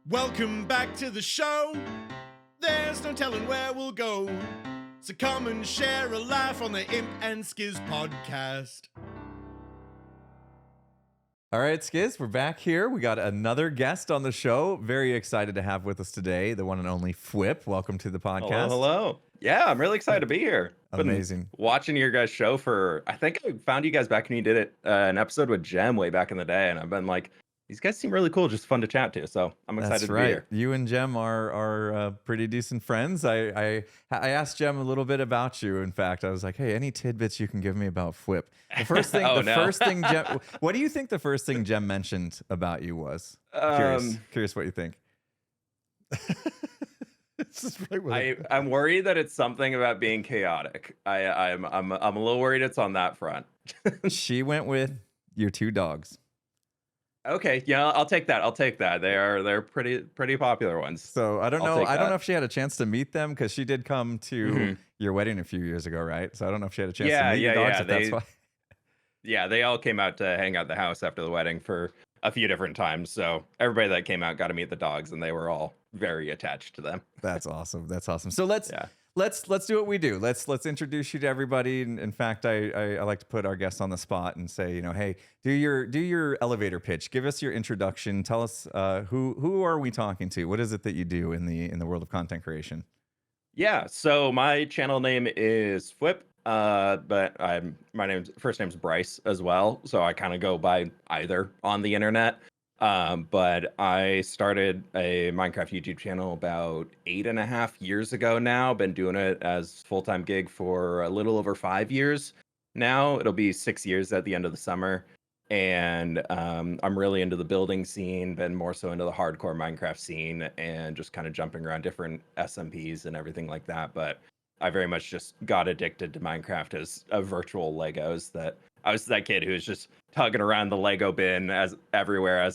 Welcome back to the show. There's no telling where we'll go. So come and share a laugh on the Imp and Skizz podcast. All right, Skizz, we're back here. We got another guest on the show. Very excited to have with us today, the one and only fWhip. Welcome to the podcast. Hello. Yeah, I'm really excited to be here. Amazing. Been watching your guys' show I think I found you guys back when you did it, an episode with Jem way back in the day, and I've been like, these guys seem really cool, just fun to chat to. So I'm excited to be here. You and Jem are pretty decent friends. I asked Jem a little bit about you. In fact, I was like, hey, any tidbits you can give me about fWhip? The first thing, first thing Jem, what do you think the first thing Jem mentioned about you was? Curious what you think. I'm worried that it's something about being chaotic. I'm a little worried it's on that front. She went with your two dogs. Okay, yeah, I'll take that. They're pretty popular ones. So I don't know if she had a chance to meet them, because she did come to your wedding a few years ago, right? So I don't know if she had a chance to meet your dogs. That's why. Yeah, they all came out to hang out at the house after the wedding for a few different times. So everybody that came out got to meet the dogs, and they were all very attached to them. That's awesome. So let's do what we do. Let's introduce you to everybody. In fact, I like to put our guests on the spot and say, hey, do your elevator pitch. Give us your introduction. Tell us who are we talking to? What is it that you do in the world of content creation? Yeah, so my channel name is fWhip, but my first name's Bryce as well. So I kind of go by either on the internet. But I started a Minecraft YouTube channel about 8.5 years ago now. Been doing it as full-time gig for a little over 5 years now. It'll be 6 years at the end of the summer. And I'm really into the building scene, been more so into the hardcore Minecraft scene, and just kind of jumping around different SMPs and everything like that. But I very much just got addicted to Minecraft as a virtual Legos. That I was that kid who was just tugging around the Lego bin everywhere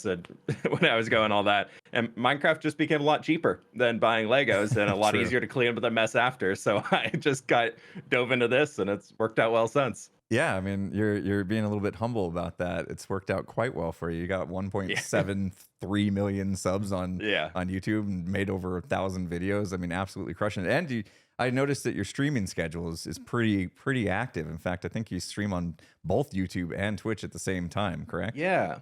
when I was going all that. And Minecraft just became a lot cheaper than buying Legos, and a lot easier to clean up the mess after. So I just dove into this, and it's worked out well since. Yeah, I mean, you're being a little bit humble about that. It's worked out quite well for you. You got 1.73 million subs on YouTube and made over 1,000 videos. I mean, absolutely crushing it. And I noticed that your streaming schedule is pretty active. In fact, I think you stream on both YouTube and Twitch at the same time, correct? Yeah,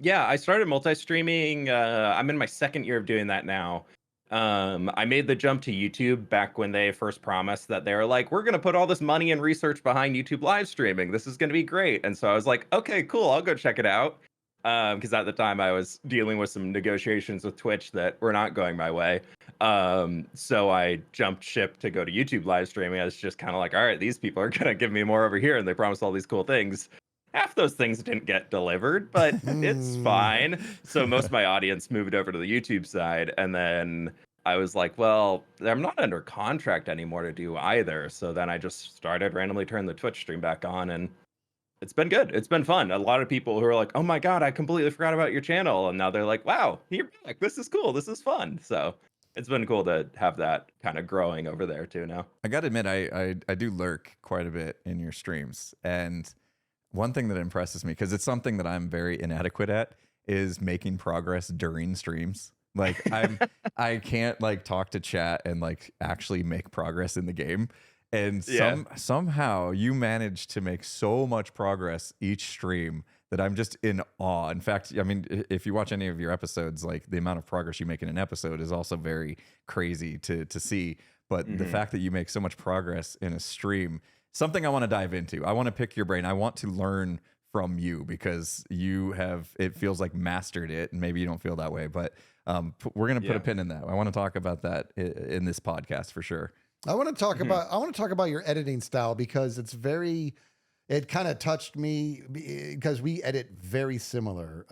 I started multi-streaming. I'm in my second year of doing that now. I made the jump to YouTube back when they first promised that they were like, we're going to put all this money and research behind YouTube live streaming. This is going to be great. And so I was like, okay, cool. I'll go check it out. Because at the time I was dealing with some negotiations with Twitch that were not going my way. So I jumped ship to go to YouTube live streaming. I was just kind of like, all right, these people are going to give me more over here, and they promised all these cool things. Half those things didn't get delivered, but it's fine. So most of my audience moved over to the YouTube side. And then I was like, well, I'm not under contract anymore to do either. So then I just started randomly turning the Twitch stream back on, and it's been good. It's been fun. A lot of people who are like, oh my God, I completely forgot about your channel. And now they're like, wow, you're back. This is cool. This is fun. So it's been cool to have that kind of growing over there too now. I got to admit, I do lurk quite a bit in your streams. And one thing that impresses me, because it's something that I'm very inadequate at, is making progress during streams. Like I can't like talk to chat and like actually make progress in the game. And somehow you manage to make so much progress each stream that I'm just in awe. In fact, I mean, if you watch any of your episodes, like the amount of progress you make in an episode is also very crazy to see. But the fact that you make so much progress in a stream, something I want to dive into. I want to pick your brain. I want to learn from you, because you have, it feels like, mastered it. And maybe you don't feel that way, but we're going to put a pin in that. I want to talk about that in this podcast for sure. I want to talk about your editing style, because it kind of touched me, because we edit very similar,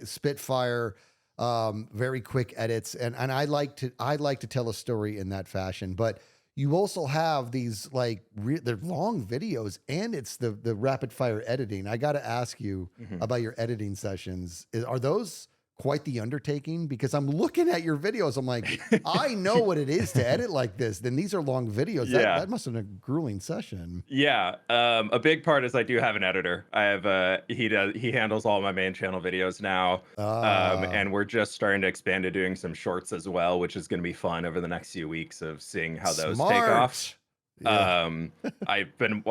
spitfire, very quick edits. And I like to tell a story in that fashion, but you also have these they're long videos, and it's the rapid fire editing. I got to ask you about your editing sessions. Are those quite the undertaking? Because I'm looking at your videos. I'm like, I know what it is to edit like this. Then these are long videos. Yeah. That must have been a grueling session. Yeah. A big part is I do have an editor. I have he handles all my main channel videos now. And we're just starting to expand to doing some shorts as well, which is going to be fun over the next few weeks of seeing how those take off. Yeah. I've been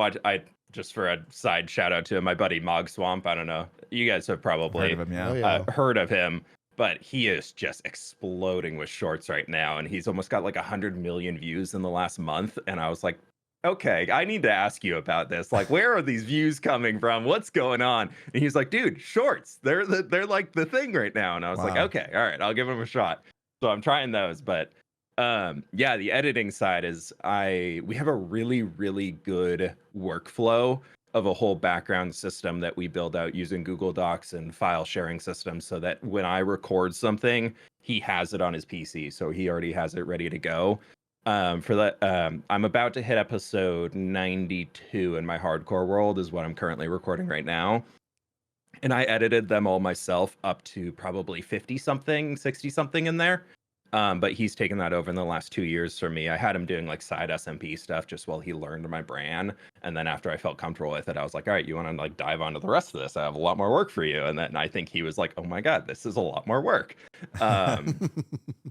just for a side shout out to my buddy Mog Swamp. I don't know. You guys have probably Heard of him, yeah. Oh, yeah. heard of him, but he is just exploding with shorts right now. And he's almost got like 100 million views in the last month. And I was like, okay, I need to ask you about this. Like, where are these views coming from? What's going on? And he's like, dude, shorts. They're like the thing right now. And I was like, okay, all right, I'll give him a shot. So I'm trying those, but yeah, the editing side is we have a really, really good workflow of a whole background system that we build out using Google Docs and file sharing systems, so that when I record something, he has it on his PC. So he already has it ready to go. For that, I'm about to hit episode 92 in my hardcore world is what I'm currently recording right now. And I edited them all myself up to probably 50 something, 60 something in there. But he's taken that over in the last 2 years for me. I had him doing like side SMP stuff just while he learned my brand. And then after I felt comfortable with it, I was like, all right, you want to like dive onto the rest of this? I have a lot more work for you. And then I think he was like, oh my God, this is a lot more work.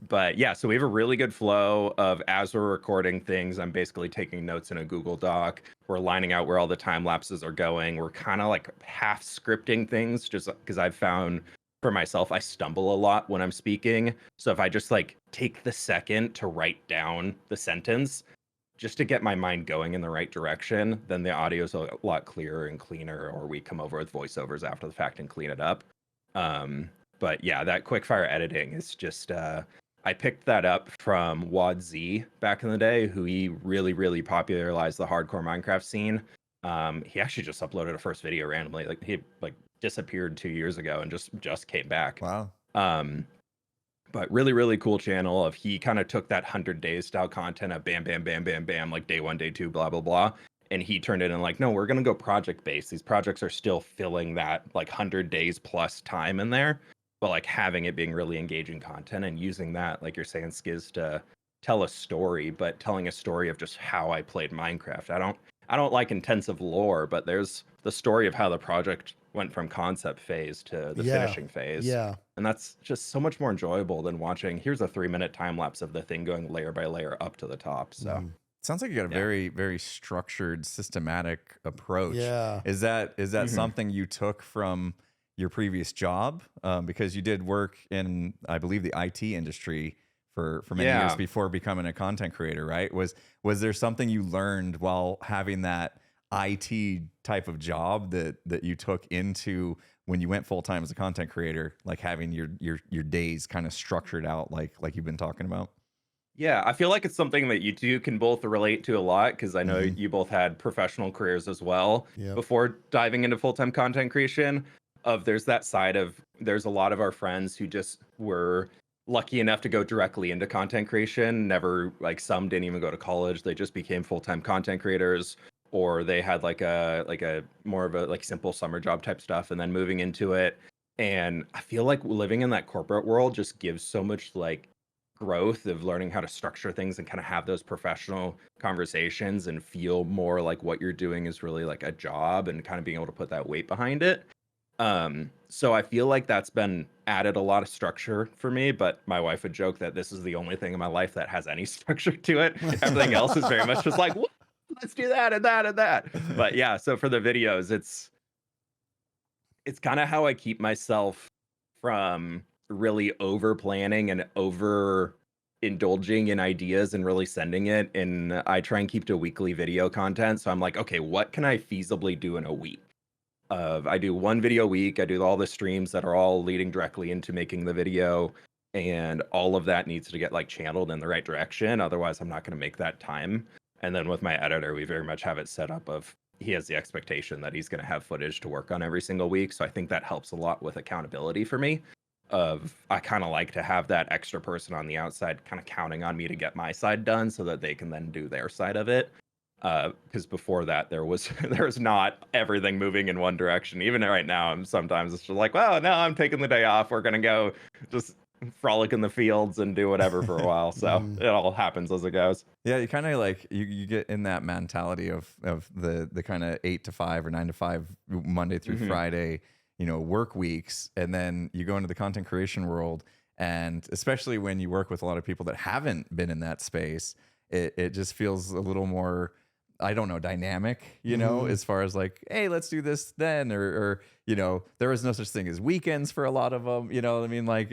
But yeah, so we have a really good flow of, as we're recording things, I'm basically taking notes in a Google Doc. We're lining out where all the time lapses are going. We're kind of like half scripting things just because I've found for myself, I stumble a lot when I'm speaking. So if I just like take the second to write down the sentence just to get my mind going in the right direction, then the audio is a lot clearer and cleaner, or we come over with voiceovers after the fact and clean it up. But yeah, that quickfire editing is just, I picked that up from Wad Z back in the day, who he really, really popularized the hardcore Minecraft scene. He actually just uploaded a first video randomly. Like he disappeared 2 years ago and just came back. Wow. But really, really cool channel of, he kind of took that 100 days style content of bam, bam, bam, bam, bam, like day 1, day 2, blah, blah, blah. And he turned it in like, no, we're going to go project based. These projects are still filling that like 100 days plus time in there, but like having it being really engaging content and using that, like you're saying, Skizz, to tell a story, but telling a story of just how I played Minecraft. I don't like intensive lore, but there's the story of how the project went from concept phase to the finishing phase. Yeah. And that's just so much more enjoyable than watching, here's a 3-minute time lapse of the thing going layer by layer up to the top. So sounds like you got a very, very structured, systematic approach. Yeah. Is that something you took from your previous job? Because you did work in, I believe, the IT industry for many years before becoming a content creator, right? Was there something you learned while having that IT type of job that you took into when you went full time as a content creator, like having your days kind of structured out like you've been talking about? Yeah, I feel like it's something that you two can both relate to a lot, because I know you both had professional careers as well before diving into full-time content creation. There's that side of, there's a lot of our friends who just were lucky enough to go directly into content creation. Never, like, some didn't even go to college. They just became full-time content creators, or they had like a more of a like simple summer job type stuff and then moving into it. And I feel like living in that corporate world just gives so much like growth of learning how to structure things and kind of have those professional conversations and feel more like what you're doing is really like a job, and kind of being able to put that weight behind it. So I feel like that's been added a lot of structure for me, but my wife would joke that this is the only thing in my life that has any structure to it. Everything else is very much just like, let's do that and that and that. But yeah, so for the videos, it's kind of how I keep myself from really over planning and over indulging in ideas and really sending it. And I try and keep to weekly video content. So I'm like, okay, what can I feasibly do in a week? I do 1 video a week. I do all the streams that are all leading directly into making the video, and all of that needs to get like channeled in the right direction. Otherwise, I'm not going to make that time. And then with my editor, we very much have it set up of, he has the expectation that he's going to have footage to work on every single week. So I think that helps a lot with accountability for me. I kind of like to have that extra person on the outside kind of counting on me to get my side done so that they can then do their side of it. because before that there was not everything moving in one direction. Even right now, I'm sometimes it's just like, well, no, I'm taking the day off. We're gonna go just frolic in the fields and do whatever for a while. So it all happens as it goes. Yeah, you kind of like you get in that mentality of the kind of 8 to 5 or 9 to 5 Monday through Friday, work weeks, and then you go into the content creation world, and especially when you work with a lot of people that haven't been in that space, it just feels a little more, I don't know, dynamic, as far as like, hey, let's do this then, or there is no such thing as weekends for a lot of them, you know what I mean? Like,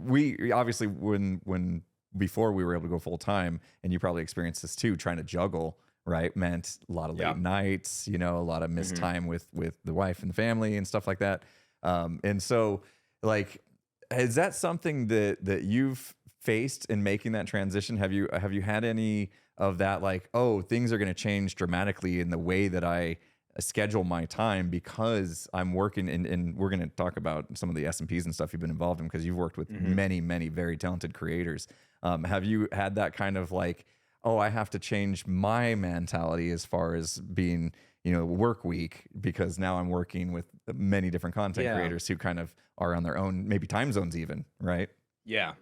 we obviously when before we were able to go full time, and you probably experienced this too, trying to juggle, right, meant a lot of late nights, a lot of missed time with the wife and the family and stuff like that. And so, like, is that something that you've faced in making that transition? Have you had any of that, like, oh, things are going to change dramatically in the way that I schedule my time because I'm working, and we're going to talk about some of the SMPs and stuff you've been involved in, because you've worked with many very talented creators. Have you had that kind of like, oh, I have to change my mentality as far as being, work week, because now I'm working with many different content creators who kind of are on their own, maybe time zones even, right? Yeah.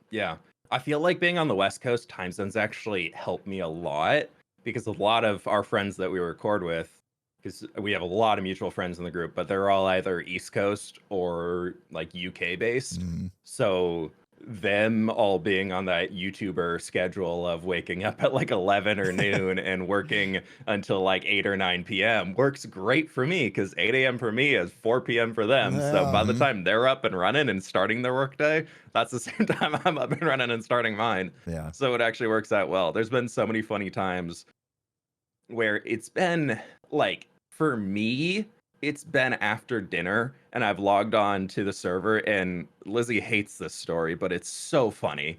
I feel like being on the West Coast, time zones actually help me a lot, because a lot of our friends that we record with, because we have a lot of mutual friends in the group, but they're all either East Coast or like UK based. So them all being on that YouTuber schedule of waking up at like 11 or noon and working until like 8 or 9 p.m. works great for me, because 8 a.m. for me is 4 p.m. for them. So by the time they're up and running and starting their workday, that's the same time I'm up and running and starting mine. Yeah. So it actually works out well. There's been so many funny times where it's been like, for me, it's been after dinner and I've logged on to the server, and Lizzie hates this story, but it's so funny.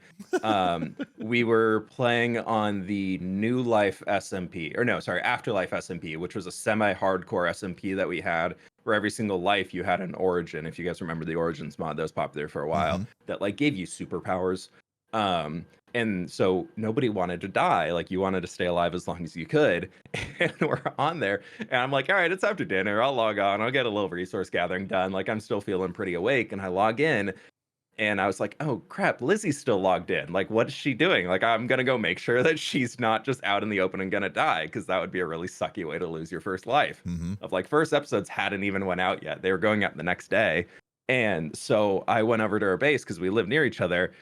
We were playing on the New Life SMP, or no, sorry, Afterlife SMP, which was a semi-hardcore SMP that we had, where every single life you had an origin. If you guys remember the Origins mod that was popular for a while, that like gave you superpowers. And so nobody wanted to die. Like, you wanted to stay alive as long as you could. And we're on there, and I'm like, all right, it's after dinner. I'll log on. I'll get a little resource gathering done. Like, I'm still feeling pretty awake. And I log in, and I was like, oh crap, Lizzie's still logged in. Like, what is she doing? Like, I'm going to go make sure that she's not just out in the open and going to die, because that would be a really sucky way to lose your first life. Of like, first episodes hadn't even went out yet. They were going out the next day. And so I went over to her base, because we live near each other.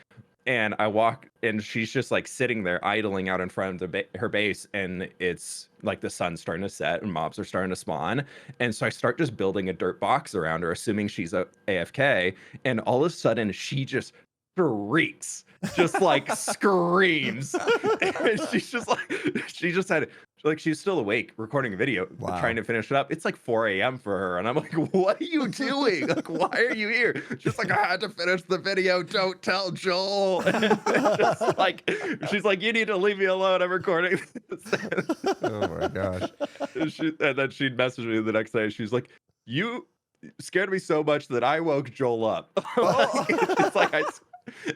And I walk, and she's just like sitting there idling out in front of her base, and it's like the sun's starting to set and mobs are starting to spawn. And so I start just building a dirt box around her, assuming she's AFK. And all of a sudden, she just freaks, just like screams. And she's just like, she just had, like, she's still awake recording a video, trying to finish it up. It's like 4 a.m. for her. And I'm like, what are you doing? Like, why are you here? She's like, I had to finish the video. Don't tell Joel. Just like, she's like, you need to leave me alone. I'm recording this. Oh my gosh. And then she'd message me the next day. She's like, you scared me so much that I woke Joel up. It's like,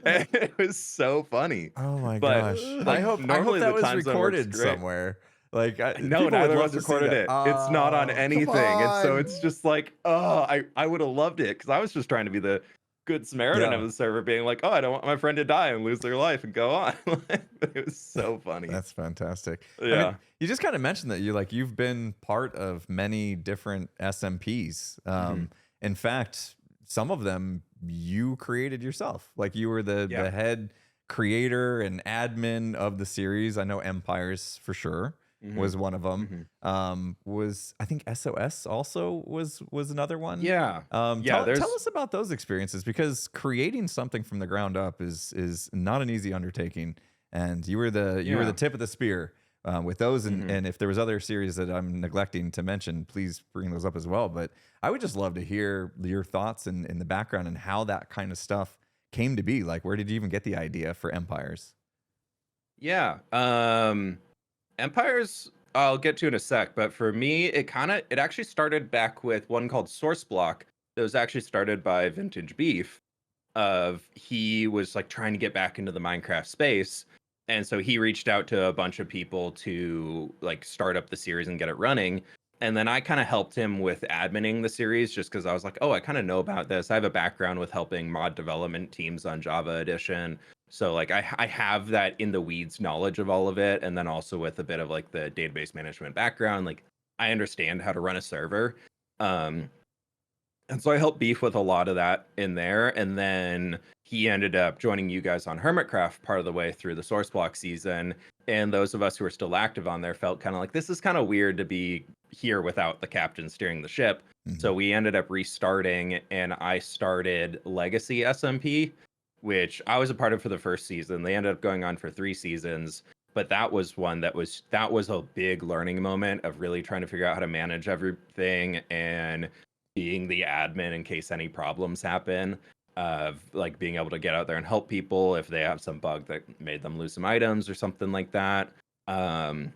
and it was so funny. Oh my gosh. Like, I hope that was recorded somewhere. Like, no, neither of us recorded it. It's not on anything. And so it's just like, oh, I would have loved it, because I was just trying to be the good Samaritan of the server, being like, oh, I don't want my friend to die and lose their life and go on. It was so funny. That's fantastic. Yeah. I mean, you just kind of mentioned that you've been part of many different SMPs. In fact, some of them you created yourself. Like, you were the head creator and admin of the series. I know Empires for sure was one of them. Was, I think, SOS also was another one. Tell us about those experiences, because creating something from the ground up is not an easy undertaking, and you were the tip of the spear with those. And if there was other series that I'm neglecting to mention, please bring those up as well. But I would just love to hear your thoughts in the background and how that kind of stuff came to be. Like, where did you even get the idea for Empires? Empires, I'll get to in a sec, but for me, it actually started back with one called Source Block that was actually started by Vintage Beef. He was like trying to get back into the Minecraft space, And so he reached out to a bunch of people to like start up the series and get it running. And then I kind of helped him with adminning the series just because I was like, oh, I kind of know about this. I have a background with helping mod development teams on Java Edition. So like I have that in the weeds knowledge of all of it. And then also with a bit of like the database management background, like I understand how to run a server. And so I helped Beef with a lot of that in there. And then he ended up joining you guys on Hermitcraft part of the way through the source block season. And those of us who are still active on there felt kind of like, this is kind of weird to be here without the captain steering the ship. Mm-hmm. So we ended up restarting, and I started Legacy SMP, which I was a part of for the first season. They ended up going on for 3 seasons. But that was one that was a big learning moment of really trying to figure out how to manage everything and being the admin in case any problems happen, of like being able to get out there and help people if they have some bug that made them lose some items or something like that. And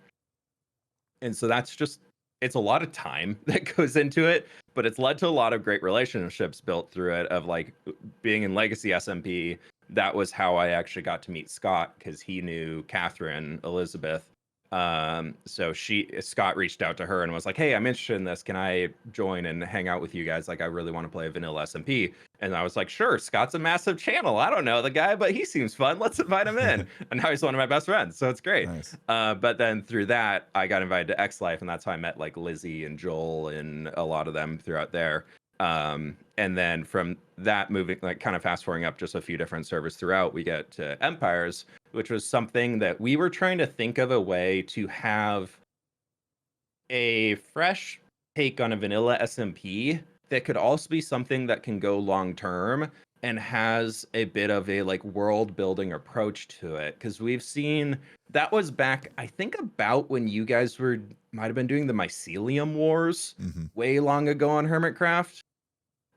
so that's just, it's a lot of time that goes into it, but it's led to a lot of great relationships built through it, of like being in Legacy SMP. That was how I actually got to meet Scott, because he knew Catherine Elizabeth. So Scott reached out to her and was like, hey, I'm interested in this. Can I join and hang out with you guys? Like, I really want to play vanilla SMP. And I was like, sure, Scott's a massive channel. I don't know the guy, but he seems fun. Let's invite him in. And now he's one of my best friends. So it's great. Nice. But then through that, I got invited to X Life, and that's how I met like Lizzie and Joel and a lot of them throughout there. And then from that, moving, like kind of fast forwarding up just a few different servers throughout, we get to Empires, which was something that we were trying to think of a way to have a fresh take on a vanilla SMP that could also be something that can go long term and has a bit of a like world building approach to it. Because we've seen, that was back, I think about when you guys might have been doing the Mycelium Wars way long ago on Hermitcraft.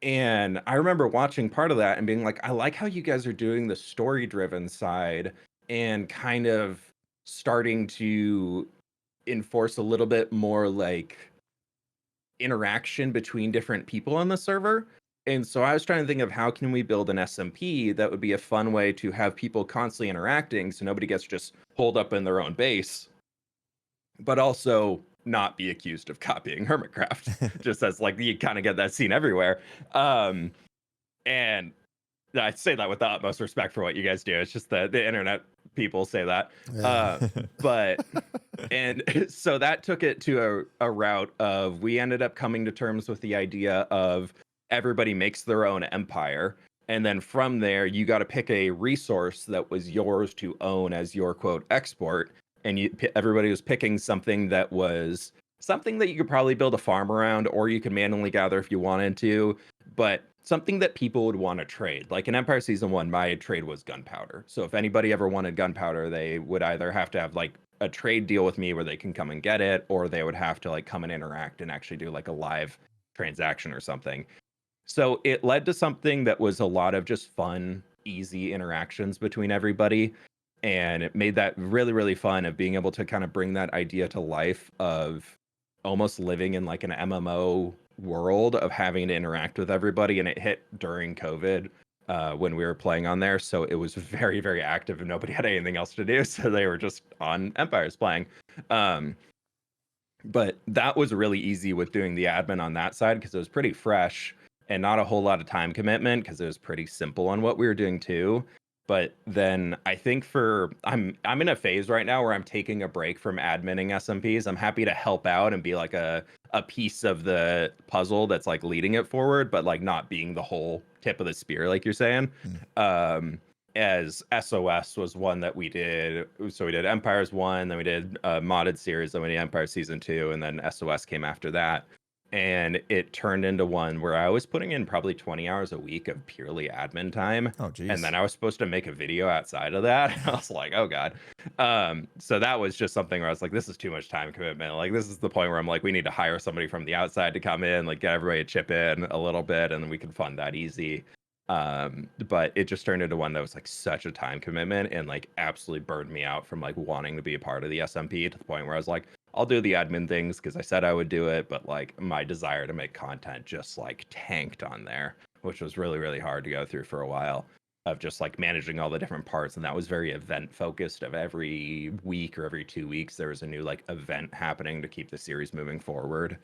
And I remember watching part of that and being like, I like how you guys are doing the story driven side and kind of starting to enforce a little bit more like interaction between different people on the server. And so I was trying to think of how can we build an SMP that would be a fun way to have people constantly interacting so nobody gets just holed up in their own base, but also not be accused of copying Hermitcraft, just as like you kind of get that scene everywhere. And I say that with the utmost respect for what you guys do. It's just the internet people say that. But and so that took it to a route of, we ended up coming to terms with the idea of everybody makes their own empire. And then from there, you got to pick a resource that was yours to own as your quote export. And everybody was picking something that was something that you could probably build a farm around, or you could manually gather if you wanted to, but something that people would want to trade. Like in Empire Season 1, my trade was gunpowder. So if anybody ever wanted gunpowder, they would either have to have like a trade deal with me where they can come and get it, or they would have to like come and interact and actually do like a live transaction or something. So it led to something that was a lot of just fun, easy interactions between everybody. And it made that really, really fun, of being able to kind of bring that idea to life of almost living in like an MMO world of having to interact with everybody. And it hit during COVID when we were playing on there. So it was very, very active and nobody had anything else to do. So they were just on Empires playing. But that was really easy with doing the admin on that side, because it was pretty fresh and not a whole lot of time commitment, because it was pretty simple on what we were doing too. But then I think I'm in a phase right now where I'm taking a break from adminning SMPs. I'm happy to help out and be like a piece of the puzzle that's like leading it forward, but like not being the whole tip of the spear, like you're saying. As SOS was one that we did. So we did Empires 1, then we did a modded series, then we did Empire Season 2, and then SOS came after that. And it turned into one where I was putting in probably 20 hours a week of purely admin time. Oh, geez. And then I was supposed to make a video outside of that. And I was like, oh, God. So that was just something where I was like, this is too much time commitment. Like, this is the point where I'm like, we need to hire somebody from the outside to come in, like get everybody to chip in a little bit, and then we can fund that easy. But it just turned into one that was like such a time commitment and like absolutely burned me out from like wanting to be a part of the SMP, to the point where I was like, I'll do the admin things because I said I would do it, but like my desire to make content just like tanked on there, which was really, really hard to go through for a while. of just like managing all the different parts, and that was very event focused. Of every week or every 2 weeks there was a new like event happening to keep the series moving forward,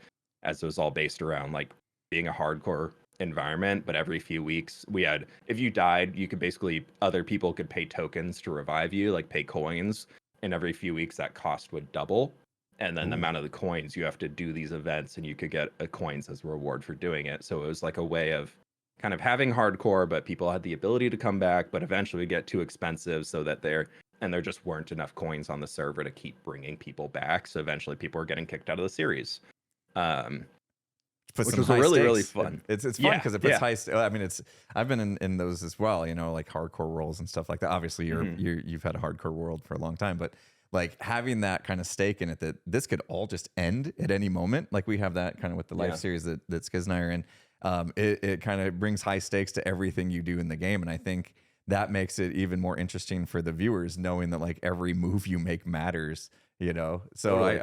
as it was all based around like being a hardcore environment. But every few weeks we had, if you died, you could basically, other people could pay tokens to revive you, like pay coins, and every few weeks that cost would double, and then the amount of the coins you have to do these events, and you could get coins as a reward for doing it. So it was like a way of kind of having hardcore, but people had the ability to come back, but eventually get too expensive, so that there just weren't enough coins on the server to keep bringing people back. So eventually people were getting kicked out of the series. Which was really, really fun. It's fun because it puts high. I mean, I've been in those as well. You know, like hardcore roles and stuff like that. Obviously, you've had a hardcore world for a long time, but like having that kind of stake in it, that this could all just end at any moment. Like we have that kind of with the live series that Skizz and I are in. It kind of brings high stakes to everything you do in the game, and I think that makes it even more interesting for the viewers, knowing that like every move you make matters. You know, so totally.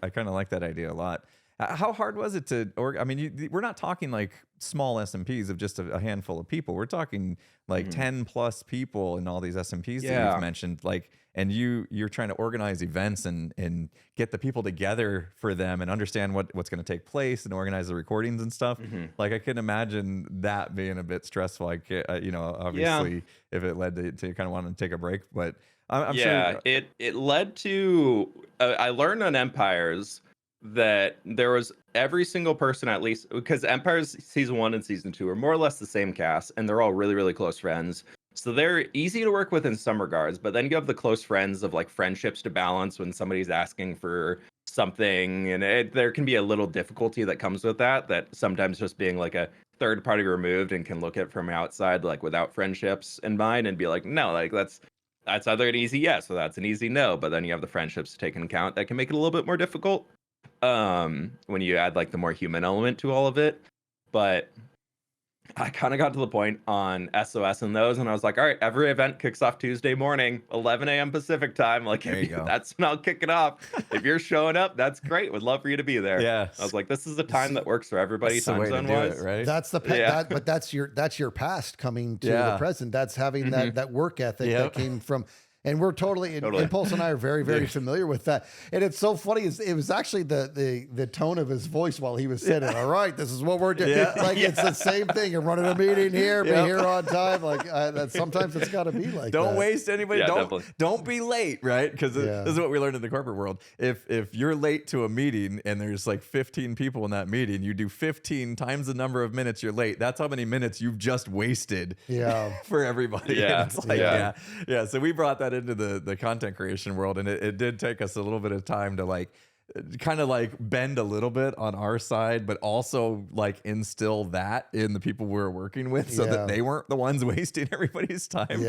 I kind of like that idea a lot. How hard was it to, I mean, we're not talking like small SMPs of just a handful of people. We're talking like 10 plus people in all these SMPs that you've mentioned. Like, and you're trying to organize events and get the people together for them and understand what's going to take place and organize the recordings and stuff. Like I can imagine that being a bit stressful. Like, you know, obviously if it led to kind of wanting to take a break, but I'm sure. It led to, I learned on Empires that there was every single person, at least because Empires season 1 and season 2 are more or less the same cast, and they're all really, really close friends. So they're easy to work with in some regards, but then you have the close friends of like friendships to balance when somebody's asking for something, and there can be a little difficulty that comes with that sometimes just being like a third party removed and can look at it from outside, like without friendships in mind, and be like, no, like that's either an easy yes or that's an easy no. But then you have the friendships to take into account that can make it a little bit more difficult when you add like the more human element to all of it. But I kind of got to the point on SOS and those, and I was like, all right, every event kicks off Tuesday morning, 11 a.m. Pacific time. Like, that's when I'll kick it off. If you're showing up, that's great. Would love for you to be there. Yeah. I was like, this is a time that works for everybody, time zone wise. Right? That's the but that's your past coming to the present. That's having that work ethic that came from. And we're totally. Impulse and I are very, very familiar with that. And it's so funny. It was actually the tone of his voice while he was saying it. All right, this is what we're doing. It's the same thing. You're running a meeting here, be here on time. Like sometimes it's got to be like don't that. waste anybody. Don't be late, right? Because this is what we learned in the corporate world. If you're late to a meeting and there's like 15 people in that meeting, you do 15 times the number of minutes you're late. That's how many minutes you've just wasted. For everybody. Yeah. It's like, So we brought that into the content creation world, and it did take us a little bit of time to like kind of like bend a little bit on our side, but also like instill that in the people we're working with so that they weren't the ones wasting everybody's time.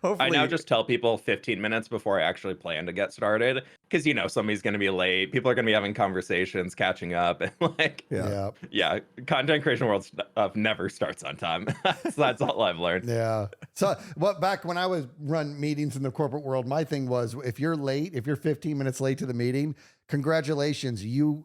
Hopefully. I now just tell people 15 minutes before I actually plan to get started, because you know somebody's going to be late. People are going to be having conversations, catching up, and like content creation world stuff never starts on time. So that's all I've learned. So back when I was run meetings in the corporate world, my thing was if you're late, if you're 15 minutes late to the meeting, congratulations, you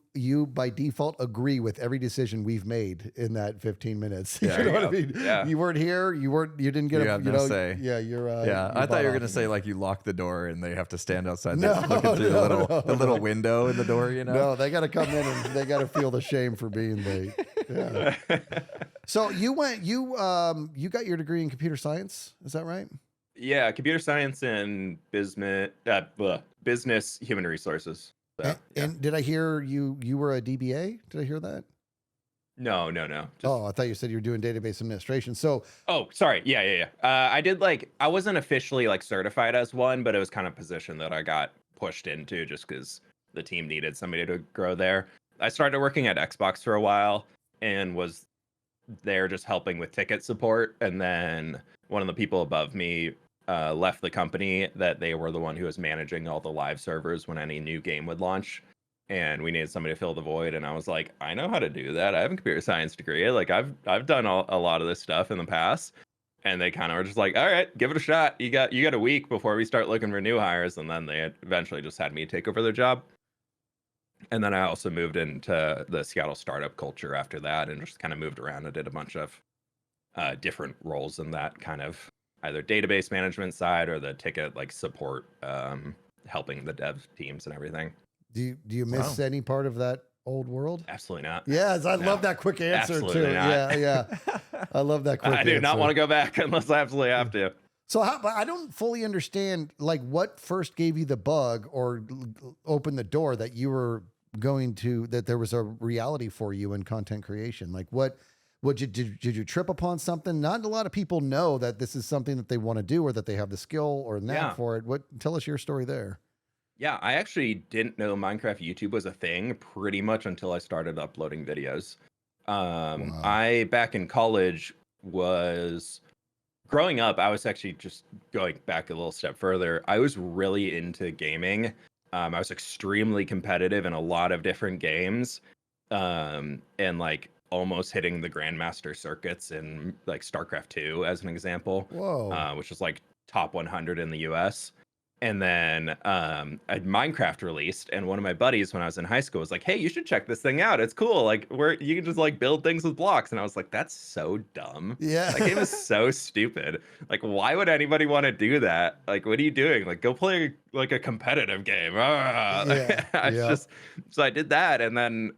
by default agree with every decision we've made in that 15 minutes. You know what I mean? You weren't here. You didn't get no say. You're I thought you were gonna say like you lock the door and they have to stand outside looking through the little window in the door, you know? No, they got to come in and they got to feel the shame for being late. So you got your degree in computer science, is that right? Yeah, computer science and business human resources. So, and did I hear you were a DBA? Did I hear that? No. I thought you said you were doing database administration. So. Oh, sorry. Yeah. I did I wasn't officially like certified as one, but it was kind of a position that I got pushed into just because the team needed somebody to grow there. I started working at Xbox for a while and was there just helping with ticket support. And then one of the people above me left the company, that they were the one who was managing all the live servers when any new game would launch, and we needed somebody to fill the void. And I was like, I know how to do that. I have a computer science degree. Like I've done a lot of this stuff in the past. And they kind of were just like, all right, give it a shot. You got a week before we start looking for new hires. And then they eventually just had me take over their job. And then I also moved into the Seattle startup culture after that, and just kind of moved around and did a bunch of different roles in that kind of either database management side or the ticket like support, helping the dev teams and everything. Do you miss any part of that old world? Absolutely not. Yes, I love that quick answer absolutely too. Not. Yeah. I love that quick I do answer. not want to go back unless I absolutely have to. So but I don't fully understand like what first gave you the bug or opened the door that you were going to, that there was a reality for you in content creation. Like what did you trip upon something? Not a lot of people know that this is something that they want to do or that they have the skill or knack for it. Tell us your story there. Yeah, I actually didn't know Minecraft YouTube was a thing pretty much until I started uploading videos. Wow. I, back in college, was growing up. I was actually just going back a little step further. I was really into gaming. I was extremely competitive in a lot of different games, and like almost hitting the Grandmaster circuits in like StarCraft 2 as an example. Whoa. Which was like top 100 in the US. And then Minecraft released, and one of my buddies when I was in high school was like, "Hey, you should check this thing out. It's cool. Like, where you can just like build things with blocks." And I was like, "That's so dumb. Yeah. That game is so stupid. Like, why would anybody want to do that? Like, what are you doing? Like, go play like a competitive game." So I did that, and then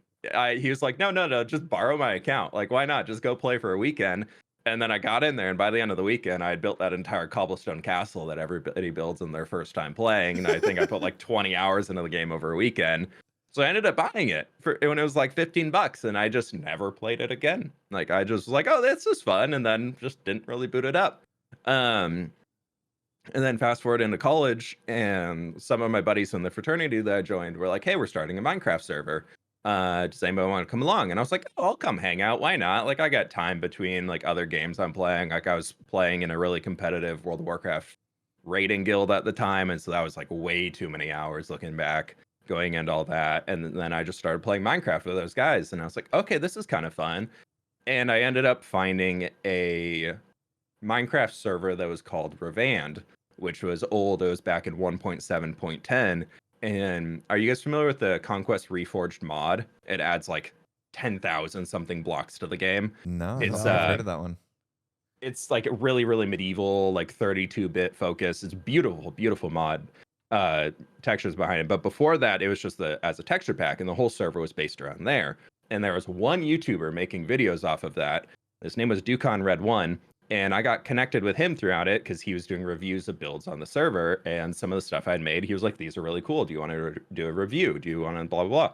he was like, "No, just borrow my account. Like, why not? Just go play for a weekend." And then I got in there, and by the end of the weekend, I had built that entire cobblestone castle that everybody builds in their first time playing. And I think I put like 20 hours into the game over a weekend. So I ended up buying it when it was like $15, and I just never played it again. Like I just was like, "Oh, this is fun," and then just didn't really boot it up. And then fast forward into college, and some of my buddies in the fraternity that I joined were like, "Hey, we're starting a Minecraft server. Does anybody want to come along?" And I was like, "Oh, I'll come hang out. Why not? Like, I got time between like other games I'm playing. Like, I was playing in a really competitive World of Warcraft raiding guild at the time, and so that was like way too many hours looking back, going into all that. And then I just started playing Minecraft with those guys, and I was like, okay, this is kind of fun. And I ended up finding a Minecraft server that was called Revand, which was old. It was back in 1.7.10. And are you guys familiar with the Conquest Reforged mod? It adds like 10,000 something blocks to the game. No, I've heard of that one. It's like really, really medieval, like 32-bit focus. It's beautiful, beautiful mod. Textures behind it. But before that, it was just as a texture pack, and the whole server was based around there. And there was one YouTuber making videos off of that. His name was Ducon Red 1. And I got connected with him throughout it because he was doing reviews of builds on the server, and some of the stuff I'd made, he was like, "These are really cool. Do you want to do a review? Do you want to blah, blah, blah?"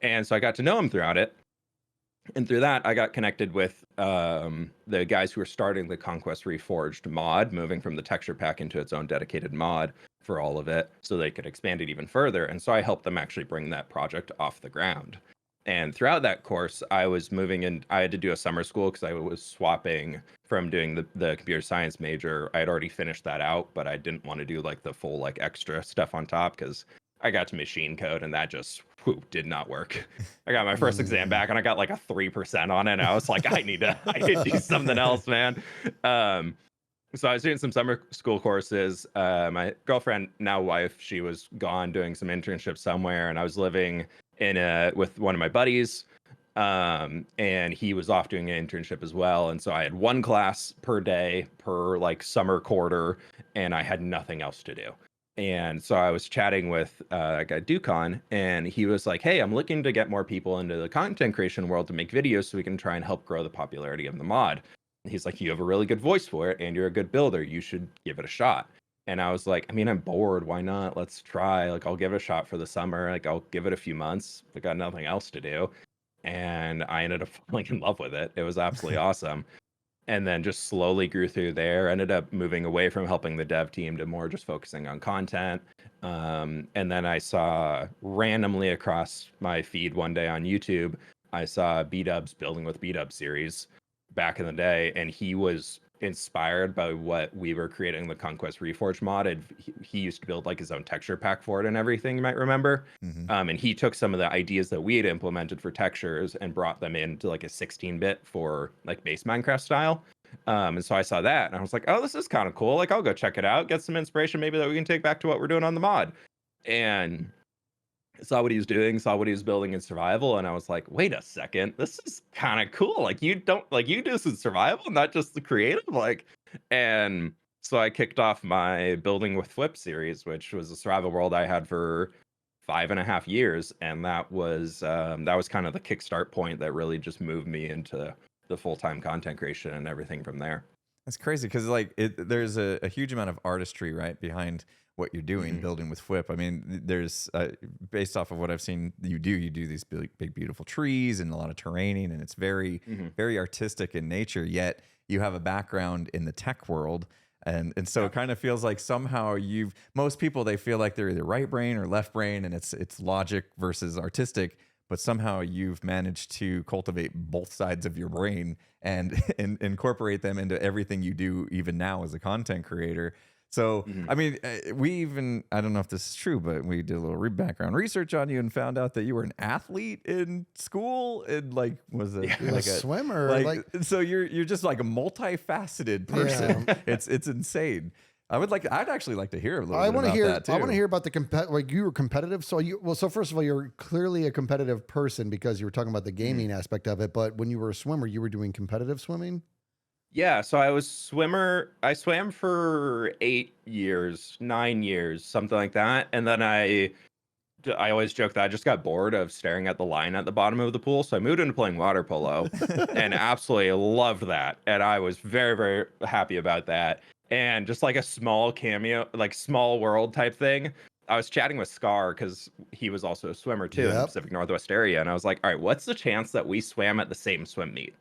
And so I got to know him throughout it. And through that, I got connected with the guys who were starting the Conquest Reforged mod, moving from the texture pack into its own dedicated mod for all of it so they could expand it even further. And so I helped them actually bring that project off the ground. And throughout that course, I was moving in. I had to do a summer school because I was swapping from doing the computer science major. I had already finished that out, but I didn't want to do like the full like extra stuff on top because I got to machine code and that just did not work. I got my first exam back and I got like a 3% on it. And I was like, I need to do something else, man. So I was doing some summer school courses. My girlfriend, now wife, she was gone doing some internship somewhere, and I was living with one of my buddies, and he was off doing an internship as well. And so I had one class per day per like summer quarter, and I had nothing else to do. And so I was chatting with a guy, Ducon, and he was like, "Hey, I'm looking to get more people into the content creation world to make videos so we can try and help grow the popularity of the mod." And he's like, "You have a really good voice for it, and you're a good builder. You should give it a shot." And I was like, I mean, I'm bored. Why not? Let's try. Like, I'll give it a shot for the summer. Like, I'll give it a few months. I got nothing else to do. And I ended up falling in love with it. It was absolutely awesome. And then just slowly grew through there. Ended up moving away from helping the dev team to more just focusing on content. And then I saw randomly across my feed one day on YouTube, I saw B-Dub's Building with B-Dub series back in the day. And he was inspired by what we were creating, the Conquest Reforged mod. And he used to build like his own texture pack for it and everything, you might remember. Mm-hmm. And he took some of the ideas that we had implemented for textures and brought them into like a 16-bit for like base Minecraft style. And so I saw that and I was like, oh, this is kind of cool. Like, I'll go check it out, get some inspiration maybe that we can take back to what we're doing on the mod. And saw what he was doing, saw what he was building in survival, and I was like, wait a second, this is kind of cool. Like you do this in survival, not just the creative. Like, and so I kicked off my Building with fWhip series, which was a survival world I had for 5.5 years, and that was kind of the kickstart point that really just moved me into the full-time content creation and everything from there. That's crazy because like there's a huge amount of artistry right behind what you're doing, building with fWhip. I mean, there's based off of what I've seen you do these big beautiful trees and a lot of terraining, and it's very very artistic in nature. Yet you have a background in the tech world. And so it kind of feels like somehow most people, they feel like they're either right brain or left brain, and it's logic versus artistic, but somehow you've managed to cultivate both sides of your brain and incorporate them into everything you do even now as a content creator. So, I mean, I don't know if this is true, but we did a little background research on you and found out that you were an athlete in school and like was a swimmer. So you're just like a multifaceted person. Yeah. It's insane. I'd actually like to hear a little bit about that too. I want to hear about like you were competitive. So so first of all, you're clearly a competitive person because you were talking about the gaming aspect of it. But when you were a swimmer, you were doing competitive swimming. Yeah, so I swam for 8 years, 9 years, something like that. And then I always joke that I just got bored of staring at the line at the bottom of the pool. So I moved into playing water polo and absolutely loved that. And I was very, very happy about that. And just like a small cameo, like small world type thing, I was chatting with Scar because he was also a swimmer too in the Pacific Northwest area. And I was like, all right, what's the chance that we swam at the same swim meet?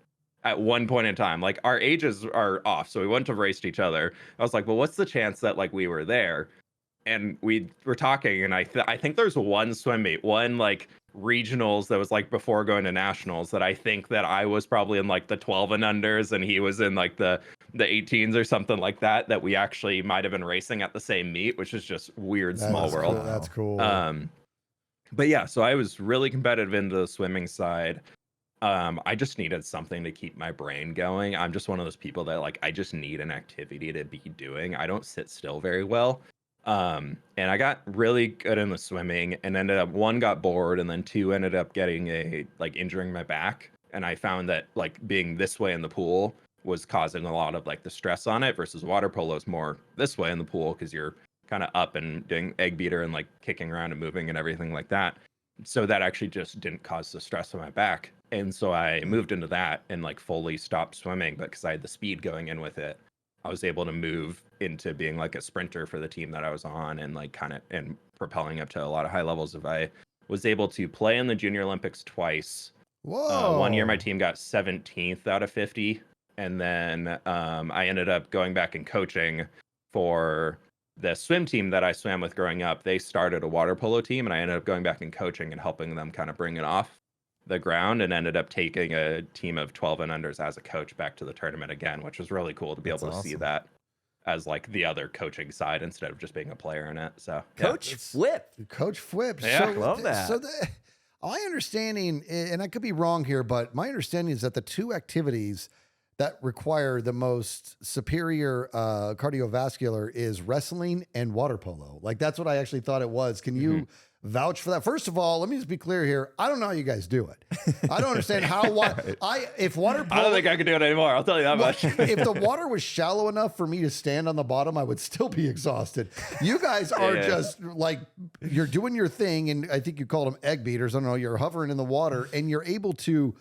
At one point in time, like our ages are off, so we wouldn't have raced each other. I was like, well, what's the chance that like we were there? And we were talking, and I think there's one swim meet, one like regionals that was like before going to nationals, that I think that I was probably in like the 12 and unders and he was in like the 18s or something like that we actually might have been racing at the same meet, which is just weird. Small world. Cool. That's cool. But yeah, so I was really competitive into the swimming side. I just needed something to keep my brain going. I'm just one of those people that like, I just need an activity to be doing. I don't sit still very well. And I got really good in the swimming and ended up, one, got bored, and then two, ended up getting injuring my back. And I found that like being this way in the pool was causing a lot of like the stress on it, versus water polo is more this way in the pool because you're kind of up and doing egg beater and like kicking around and moving and everything like that. So that actually just didn't cause the stress on my back. And so I moved into that and like fully stopped swimming, but because I had the speed going in with it, I was able to move into being like a sprinter for the team that I was on, and like kind of and propelling up to a lot of high levels. I was able to play in the Junior Olympics twice. Whoa! One year my team got 17th out of 50, and then I ended up going back and coaching for the swim team that I swam with growing up. They started a water polo team, and I ended up going back and coaching and helping them kind of bring it off the ground, and ended up taking a team of 12 and unders as a coach back to the tournament again, which was really cool to be able to see that as like the other coaching side instead of just being a player in it. So Coach fWhip. Yeah, I love that. So my understanding, and I could be wrong here, but my understanding is that the two activities that require the most superior cardiovascular is wrestling and water polo. Like that's what I actually thought it was. Can you vouch for that? First of all, let me just be clear here. I don't know how you guys do it. I don't understand how if water polo, I don't think I could do it anymore. I'll tell you that much. If the water was shallow enough for me to stand on the bottom, I would still be exhausted. You guys are just like, you're doing your thing, and I think you called them egg beaters. I don't know. You're hovering in the water, and you're able to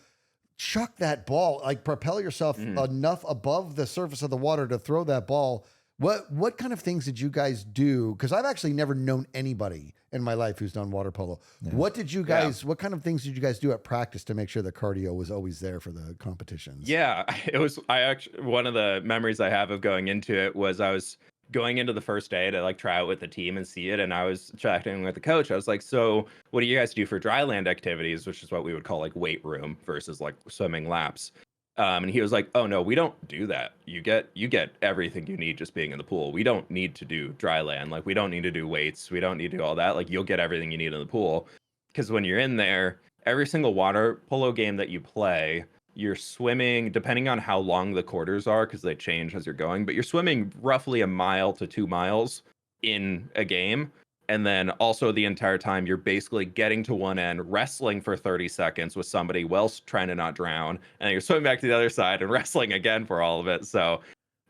chuck that ball, like propel yourself enough above the surface of the water to throw that ball. What kind of things did you guys do? Because I've actually never known anybody in my life who's done water polo. Yeah. What did you guys? What kind of things did you guys do at practice to make sure the cardio was always there for the competitions? Yeah, it was. I actually, one of the memories I have of going into it was I was going into the first day to like try out with the team and see it, and I was chatting with the coach. I was like, "So, what do you guys do for dry land activities?" Which is what we would call like weight room versus like swimming laps. And he was like, "Oh no, we don't do that. You get everything you need just being in the pool. We don't need to do dry land. Like we don't need to do weights. We don't need to do all that. Like you'll get everything you need in the pool. Because when you're in there, every single water polo game that you play, you're swimming, depending on how long the quarters are, because they change as you're going, but you're swimming roughly 1 mile to 2 miles in a game. And then also the entire time you're basically getting to one end, wrestling for 30 seconds with somebody whilst trying to not drown, and then you're swimming back to the other side and wrestling again for all of it. So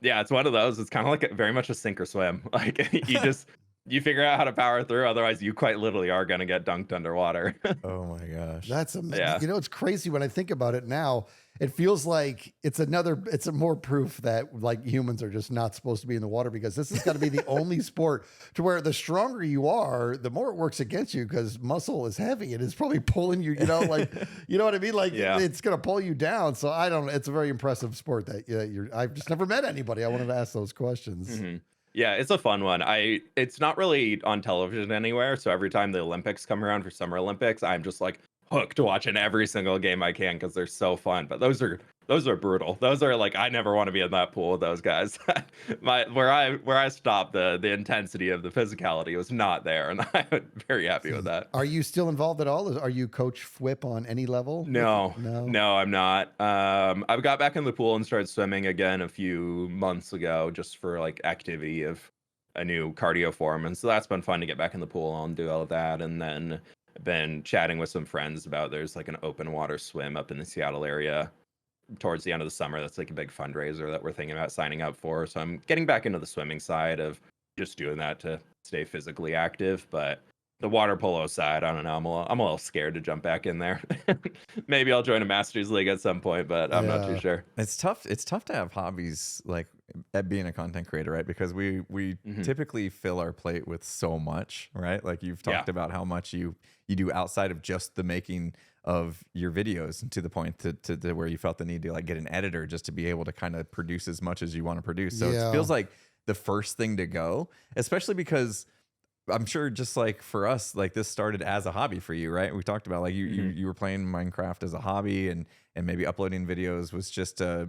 yeah, it's one of those. It's kind of like very much a sink or swim. Like you figure out how to power through. Otherwise, you quite literally are going to get dunked underwater. Oh my gosh. That's amazing. Yeah. You know, it's crazy when I think about it now. It feels like it's a more proof that like humans are just not supposed to be in the water, because this has got to be the only sport to where the stronger you are, the more it works against you, because muscle is heavy and it's probably pulling you, you know, like, you know what I mean? Like it's going to pull you down. So I don't, it's a very impressive sport that I've just never met anybody. I wanted to ask those questions. Mm-hmm. Yeah, it's a fun one. It's not really on television anywhere. So every time the Olympics come around for Summer Olympics, I'm just like hooked watching every single game I can because they're so fun. But those are brutal. Those are like, I never want to be in that pool with those guys. Where I stopped, the intensity of the physicality was not there, and I'm very happy with that. Are you still involved at all? Are you Coach fWhip on any level? No, I'm not. I've got back in the pool and started swimming again a few months ago, just for like activity of a new cardio form, and so that's been fun to get back in the pool and do all of that. And then I've been chatting with some friends about there's like an open water swim up in the Seattle area towards the end of the summer. That's like a big fundraiser that we're thinking about signing up for. So I'm getting back into the swimming side of just doing that to stay physically active. But the water polo side, I don't know. I'm a little scared to jump back in there. Maybe I'll join a Masters League at some point, but I'm not too sure. It's tough. It's tough to have hobbies like at being a content creator, right? Because we typically fill our plate with so much, right? Like you've talked about how much you do outside of just the making of your videos, and to the point to where you felt the need to like get an editor just to be able to kind of produce as much as you want to produce. So it feels like the first thing to go, especially because I'm sure just like for us, like this started as a hobby for you, right? We talked about like you were playing Minecraft as a hobby, and maybe uploading videos was just a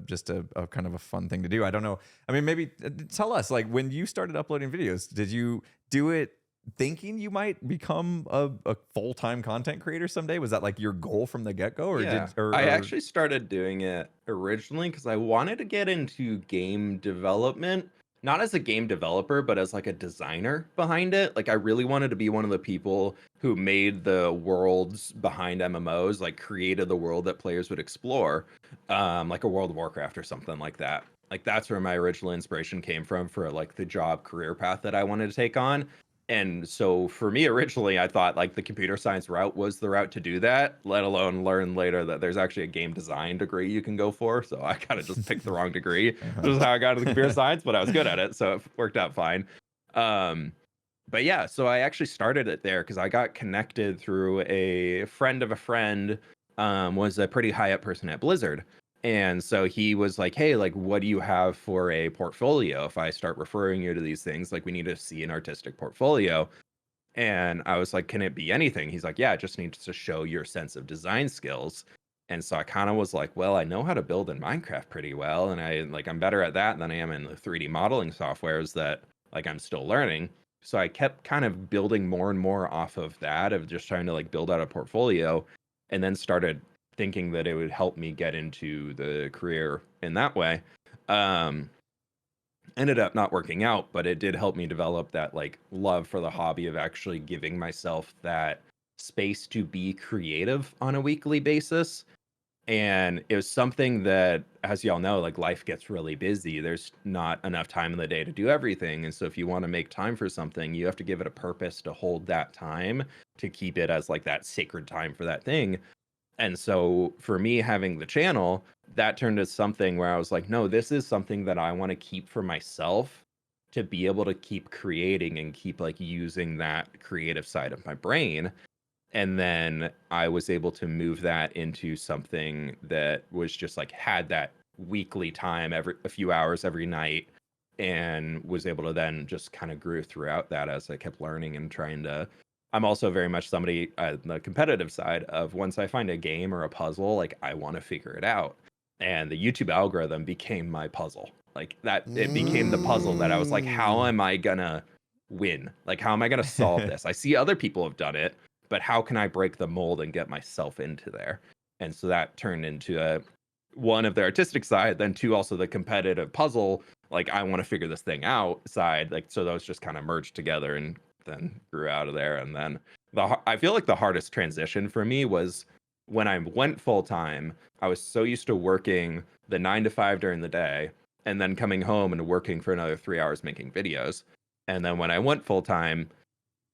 kind of a fun thing to do. I don't know. I mean, maybe tell us, like, when you started uploading videos, did you do it thinking you might become a full-time content creator someday? Was that like your goal from the get-go, or I actually started doing it originally because I wanted to get into game development, not as a game developer, but as like a designer behind it. Like I really wanted to be one of the people who made the worlds behind MMOs, like created the world that players would explore, like a World of Warcraft or something like that. Like that's where my original inspiration came from for like the job career path that I wanted to take on. And so for me, originally, I thought like the computer science route was the route to do that, let alone learn later that there's actually a game design degree you can go for. So I kind of just picked the wrong degree. This is how I got into computer science, but I was good at it. So it worked out fine. But yeah, so I actually started it there because I got connected through a friend of a friend, was a pretty high up person at Blizzard. And so he was like, hey, like, what do you have for a portfolio? If I start referring you to these things, like, we need to see an artistic portfolio. And I was like, can it be anything? He's like, yeah, it just needs to show your sense of design skills. And so I kind of was like, well, I know how to build in Minecraft pretty well. And I'm better at that than I am in the 3D modeling softwares that like I'm still learning. So I kept kind of building more and more off of that, of just trying to like build out a portfolio, and then started thinking that it would help me get into the career in that way. Ended up not working out, but it did help me develop that like love for the hobby of actually giving myself that space to be creative on a weekly basis. And it was something that, as y'all know, like life gets really busy. There's not enough time in the day to do everything. And so if you want to make time for something, you have to give it a purpose to hold that time, to keep it as like that sacred time for that thing. And so for me, having the channel, that turned into something where I was like, no, this is something that I want to keep for myself, to be able to keep creating and keep like using that creative side of my brain. And then I was able to move that into something that was just like had that weekly time, a few hours every night, and was able to then just kind of grew throughout that as I kept learning and trying to. I'm also very much somebody on the competitive side of, once I find a game or a puzzle, like I want to figure it out. And the YouTube algorithm became my puzzle. Like that, it became the puzzle that I was like, how am I gonna win? Like, how am I gonna solve this? I see other people have done it, but how can I break the mold and get myself into there? And so that turned into one of the artistic side, then two, also the competitive puzzle, like I want to figure this thing out side. Like, so those just kind of merged together and then grew out of there. And then I feel like the hardest transition for me was when I went full time. I was so used to working the 9 to 5 during the day and then coming home and working for another 3 hours making videos. And then when I went full time,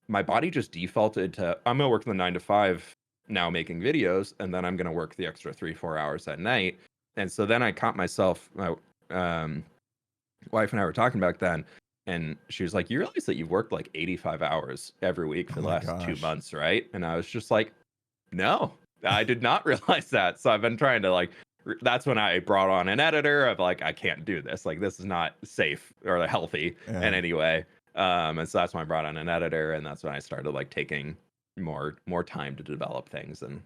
my body just defaulted to, I'm going to work the 9 to 5 now making videos, and then I'm going to work the extra 3-4 hours at night. And so then I caught myself, my wife and I were talking back then, and she was like, you realize that you've worked like 85 hours every week for the last 2 months, right? And I was just like, no, I did not realize that. So I've been trying to like, that's when I brought on an editor of like, I can't do this. Like, this is not safe or healthy in any way. And so that's when I brought on an editor, and that's when I started like taking more time to develop things and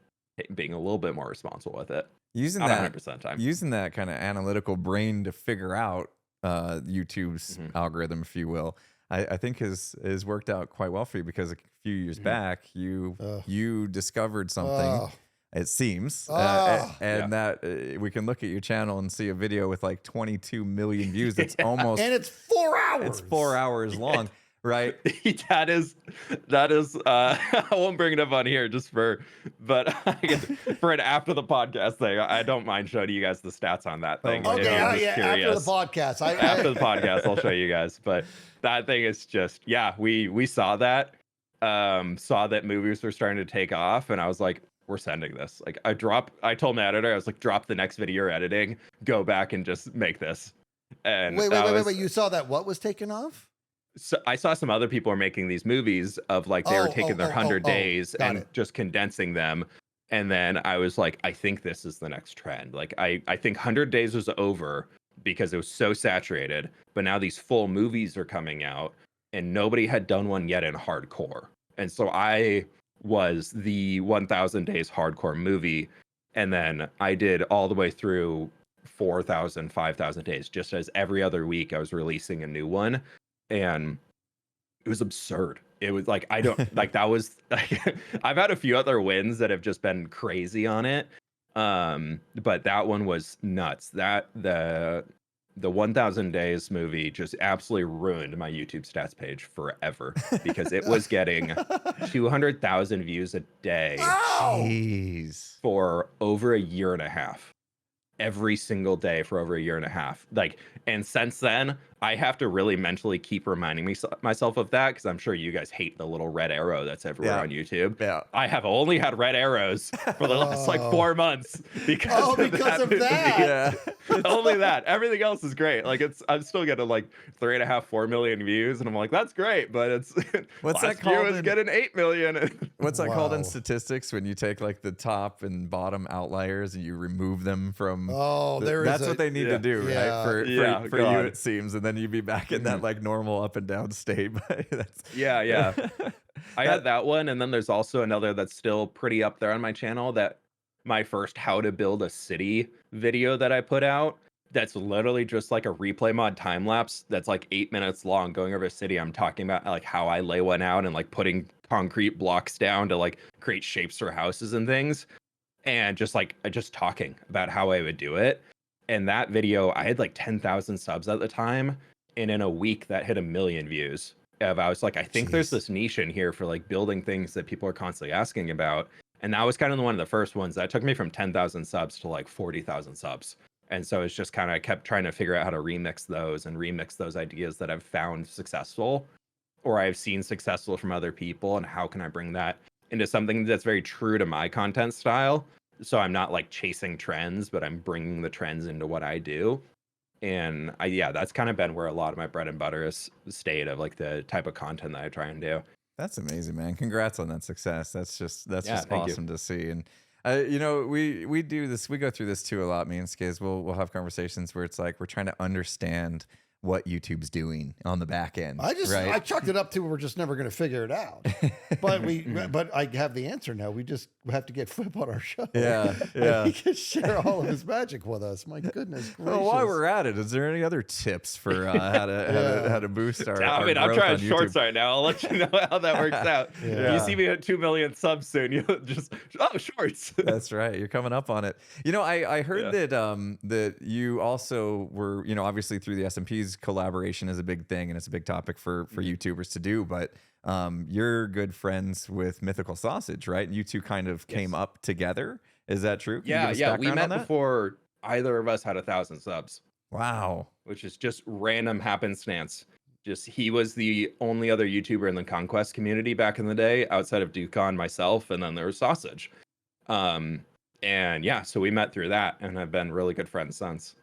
being a little bit more responsible with it. Using Not that 100% time. Using that kind of analytical brain to figure out YouTube's algorithm, if you will, I think has worked out quite well for you, because a few years back you discovered something. It seems, that we can look at your channel and see a video with like 22 million views. It's almost, and it's 4 hours. It's 4 hours long, right? that is. I won't bring it up on here but for an after the podcast thing, I don't mind showing you guys the stats on that thing. Okay, after the podcast. After the podcast, I'll show you guys. But that thing is just, we saw that movies were starting to take off, and I was like, we're sending this. Like, I told my editor, I was like, drop the next video you're editing, go back and just make this. And wait, you saw that what was taken off? So I saw some other people are making these movies of like they were taking their 100 days and just condensing them. And then I was like, I think this is the next trend. Like, I think 100 days was over because it was so saturated, but now these full movies are coming out and nobody had done one yet in hardcore. And so I was the 1000 days hardcore movie, and then I did all the way through 4,000 5,000 days, just as every other week I was releasing a new one, and it was absurd. It was like, I don't like, that was like, I've had a few other wins that have just been crazy on it, but that one was nuts. That the 1000 days movie just absolutely ruined my YouTube stats page forever, because it was getting 200,000 views a day for over a year and a half. Every single day for over a year and a half. Like, and since then, I have to really mentally keep reminding myself of that, because I'm sure you guys hate the little red arrow that's everywhere on YouTube. Yeah. I have only had red arrows for the last like 4 months because of that. Yeah. Only that. Everything else is great. Like, I'm still getting like 3.5-4 million views, and I'm like, that's great, but it's what's last that called? Year was getting 8 million. What's that called in statistics, when you take like the top and bottom outliers and you remove them from? That's what they need to do, right? For you, it seems, and then you'd be back in that like normal up and down state. I had that one, and then there's also another that's still pretty up there on my channel, that my first how to build a city video that I put out, that's literally just like a replay mod time lapse that's like 8 minutes long, going over a city. I'm talking about like how I lay one out and like putting concrete blocks down to like create shapes for houses and things, and just talking about how I would do it. And that video, I had like 10,000 subs at the time, and in a week that hit 1 million views. I was like, I think there's this niche in here for like building things that people are constantly asking about. And that was kind of one of the first ones that took me from 10,000 subs to like 40,000 subs. And so it's just kind of, I kept trying to figure out how to remix those ideas that I've found successful, or I've seen successful from other people, and how can I bring that into something that's very true to my content style. So I'm not like chasing trends, but I'm bringing the trends into what I do. And that's kind of been where a lot of my bread and butter has stayed, of like the type of content that I try and do. That's amazing, man. Congrats on that success. That's just awesome to see. And we do this, we go through this too a lot, me and Skizz. We'll have conversations where it's like we're trying to understand what YouTube's doing on the back end. I chucked it up to we're just never going to figure it out. But I have the answer now. We just have to get fWhip on our show. Yeah. He can share all of his magic with us. My goodness gracious. Well, while we're at it, is there any other tips for how to boost our I'm trying shorts right now. I'll let you know how that works out. You see me at 2 million subs soon, you'll just shorts. That's right. You're coming up on it. I heard that you also were, obviously through the S&Ps, always collaboration is a big thing, and it's a big topic for YouTubers to do. But you're good friends with Mythical Sausage, right? You two kind of came up together. Is that true? Can you give us We background met on that? before either of us had 1,000 subs. Wow. Which is just random happenstance. Just he was the only other YouTuber in the Conquest community back in the day, outside of Ducon, myself, and then there was Sausage. And yeah, so we met through that, and have been really good friends since.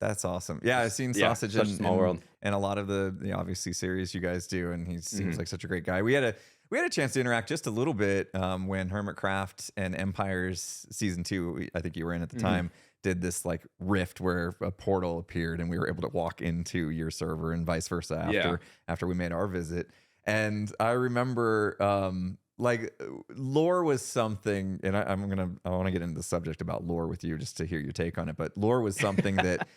That's awesome. Yeah, I've seen Yeah, Sausage such a small world. and a lot of the obviously series you guys do, and he seems like such a great guy. We had a chance to interact just a little bit when Hermitcraft and Empires season 2, I think you were in at the time, did this like rift where a portal appeared and we were able to walk into your server and vice versa after we made our visit. And I remember like lore was something, and I want to get into the subject about lore with you just to hear your take on it. But lore was something that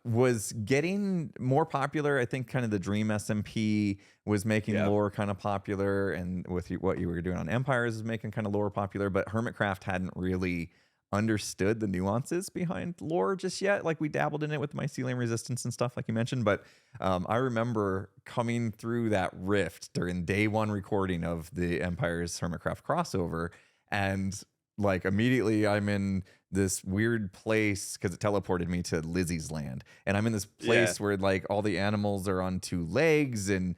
was getting more popular. I think kind of the Dream SMP was making lore kind of popular, and with what you were doing on Empires is making kind of lore popular. But Hermitcraft hadn't really understood the nuances behind lore just yet. Like we dabbled in it with mycelium resistance and stuff like you mentioned, but I remember coming through that rift during day 1 recording of the Empire's Hermitcraft crossover, and like immediately I'm in this weird place because it teleported me to Lizzie's land, and I'm in this place where like all the animals are on 2 legs and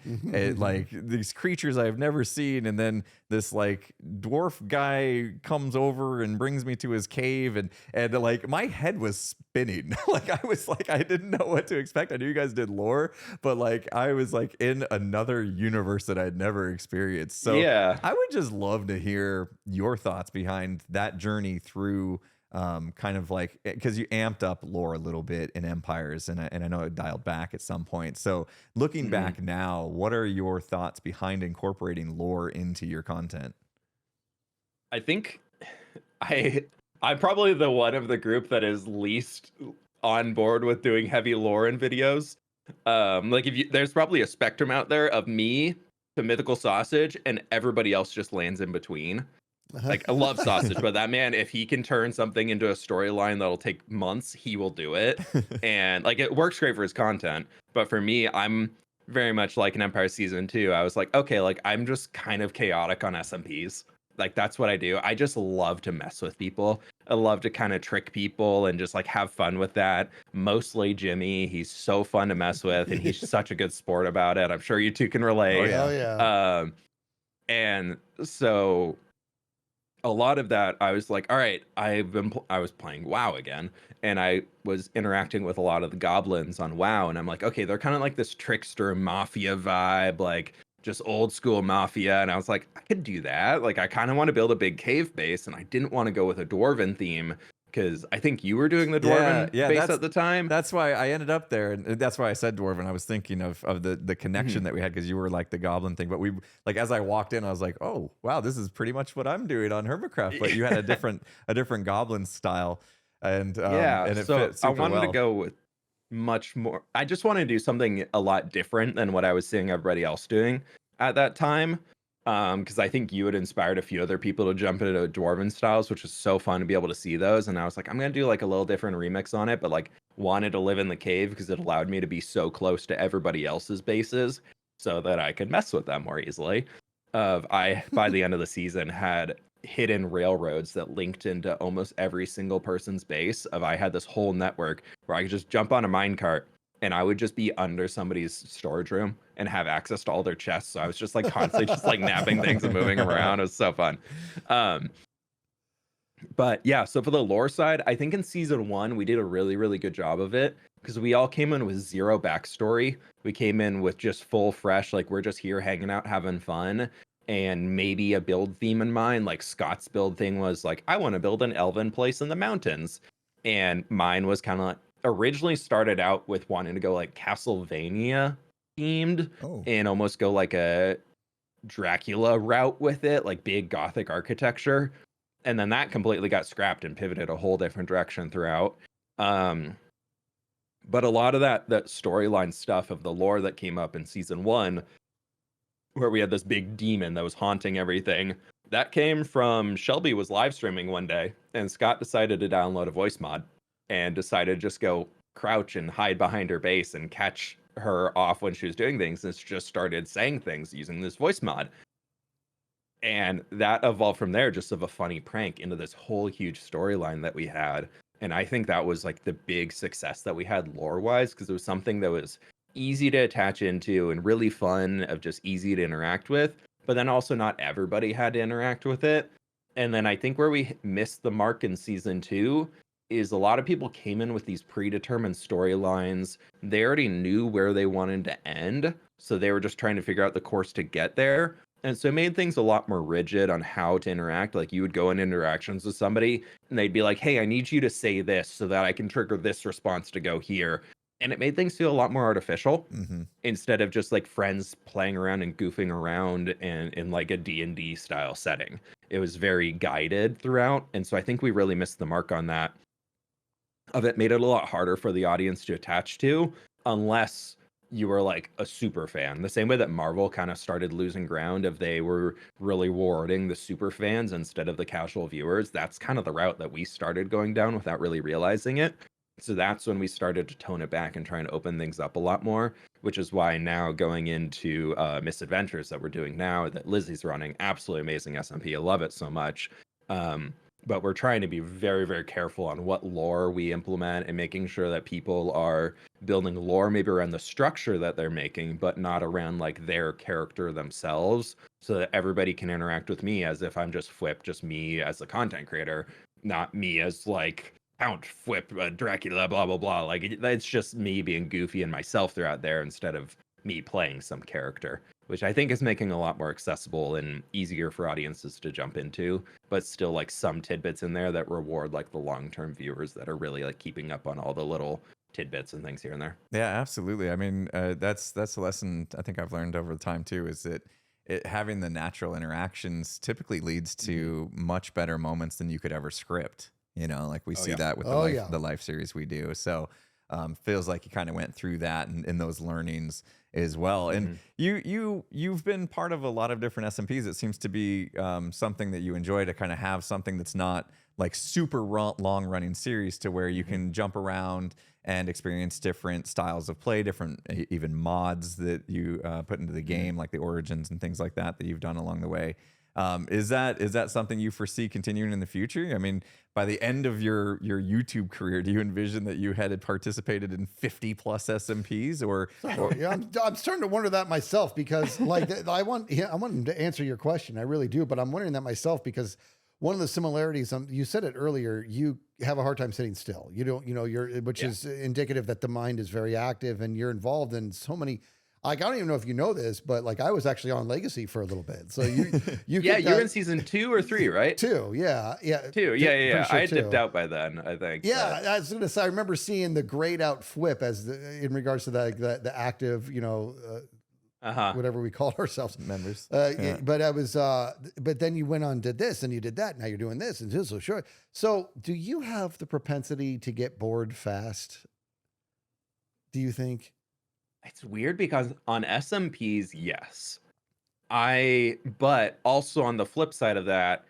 like these creatures I've never seen, and then this like dwarf guy comes over and brings me to his cave, and like my head was spinning. Like I was like, I didn't know what to expect. I knew you guys did lore, but like I was like in another universe that I'd never experienced. So I would just love to hear your thoughts behind that journey through kind of like, because you amped up lore a little bit in Empires, and I know it dialed back at some point. So looking back now, what are your thoughts behind incorporating lore into your content? I think I'm probably the one of the group that is least on board with doing heavy lore in videos. Like there's probably a spectrum out there of me to Mythical Sausage, and everybody else just lands in between. Like I love Sausage, but that man, if he can turn something into a storyline that'll take months, he will do it. And like it works great for his content. But for me, I'm very much like in Empire Season 2. I was like, okay, like I'm just kind of chaotic on SMPs. Like that's what I do. I just love to mess with people. I love to kind of trick people and just like have fun with that. Mostly Jimmy. He's so fun to mess with, and he's such a good sport about it. I'm sure you two can relate. Oh yeah. And so a lot of that, I was like, all right, I was playing WoW again, and I was interacting with a lot of the goblins on WoW, and I'm like, okay, they're kind of like this trickster mafia vibe, like just old school mafia. And I was like, I could do that. Like, I kind of want to build a big cave base, and I didn't want to go with a dwarven theme, because I think you were doing the dwarven base at the time. That's why I ended up there, and that's why I said dwarven. I was thinking of the connection that we had, because you were like the goblin thing. But we like, as I walked in, I was like, oh wow, this is pretty much what I'm doing on Hermitcraft. But you had a different goblin style, and and it fit super I wanted well. to go with much more. I just want to do something a lot different than what I was seeing everybody else doing at that time. Because I think you had inspired a few other people to jump into dwarven styles, which was so fun to be able to see those. And I was like, I'm gonna do like a little different remix on it, but like wanted to live in the cave because it allowed me to be so close to everybody else's bases, so that I could mess with them more easily. I by the end of the season had hidden railroads that linked into almost every single person's base. I had this whole network where I could just jump on a minecart, and I would just be under somebody's storage room and have access to all their chests. So I was just like constantly just like nabbing things and moving around. It was so fun. But yeah, so for the lore side, I think in season 1, we did a really, really good job of it, because we all came in with zero backstory. We came in with just full fresh, like we're just here hanging out, having fun, and maybe a build theme in mind. Like Scott's build thing was like, I want to build an elven place in the mountains. And mine was kind of like, originally started out with wanting to go like Castlevania themed and almost go like a Dracula route with it, like big gothic architecture. And then that completely got scrapped and pivoted a whole different direction throughout. But a lot of that storyline stuff of the lore that came up in season 1, where we had this big demon that was haunting everything, that came from Shelby was live streaming one day, and Scott decided to download a voice mod and decided to just go crouch and hide behind her base and catch her off when she was doing things, and just started saying things using this voice mod. And that evolved from there, just of a funny prank, into this whole huge storyline that we had. And I think that was like the big success that we had lore-wise, because it was something that was easy to attach into and really fun, of just easy to interact with, but then also not everybody had to interact with it. And then I think where we missed the mark in season 2 is a lot of people came in with these predetermined storylines. They already knew where they wanted to end, so they were just trying to figure out the course to get there. And so it made things a lot more rigid on how to interact. Like, you would go in interactions with somebody and they'd be like, hey, I need you to say this so that I can trigger this response to go here. And it made things feel a lot more artificial, instead of just like friends playing around and goofing around in like a D&D style setting. It was very guided throughout. And so I think we really missed the mark on that. It made it a lot harder for the audience to attach to, unless you were like a super fan. The same way that Marvel kind of started losing ground, if they were really rewarding the super fans instead of the casual viewers. That's kind of the route that we started going down without really realizing it. So that's when we started to tone it back and try and open things up a lot more, which is why now going into Misadventures that we're doing now, that Lizzie's running, absolutely amazing SMP. I love it so much. But we're trying to be very, very careful on what lore we implement, and making sure that people are building lore maybe around the structure that they're making, but not around like their character themselves, so that everybody can interact with me as if I'm just fWhip, just me as a content creator, not me as like Count fWhip, Dracula, blah, blah, blah. Like, it's just me being goofy and myself throughout there, instead of me playing some character, which I think is making a lot more accessible and easier for audiences to jump into, but still like some tidbits in there that reward like the long-term viewers that are really like keeping up on all the little tidbits and things here and there. Yeah, absolutely. I mean, that's a lesson I think I've learned over the time too, is that having the natural interactions typically leads to much better moments than you could ever script. You know, like we see that with the life series we do. So feels like you kind of went through that and those learnings as well. And you've been part of a lot of different SMPs. It seems to be something that you enjoy, to kind of have something that's not like super long running series, to where you can jump around and experience different styles of play, different even mods that you put into the game, like the origins and things like that you've done along the way. Is that something you foresee continuing in the future? I mean, by the end of your YouTube career, do you envision that you had participated in 50 plus SMPs, or? Yeah, I'm starting to wonder that myself, because like I want to answer your question. I really do, but I'm wondering that myself, because one of the similarities, you said it earlier, you have a hard time sitting still. You don't, which is indicative that the mind is very active, and you're involved in so many. Like, I don't even know if you know this, but like I was actually on Legacy for a little bit. So you you're in season 2 or 3, right? 2, yeah. 2, yeah. Sure, I had dipped out by then, I think. Yeah, I was gonna say, I remember seeing the grayed out fWhip as in regards to the active, whatever we called ourselves, members. But I was, but then you went on, did this, and you did that. Now you're doing this, and this. So sure. So do you have the propensity to get bored fast? Do you think? It's weird, because on SMPs, yes. But also on the flip side of that,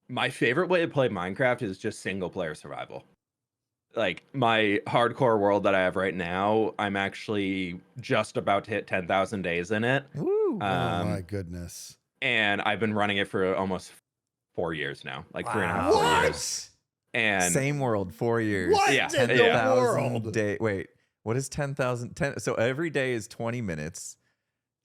my favorite way to play Minecraft is just single player survival. Like, my hardcore world that I have right now, I'm actually just about to hit 10,000 days in it. Woo! Oh my goodness. And I've been running it for almost 4 years now, like 3.5, 4 years. And same world, 4 years. What? Yeah. 10,000 day. Wait. What is 10,000? So every day is 20 minutes.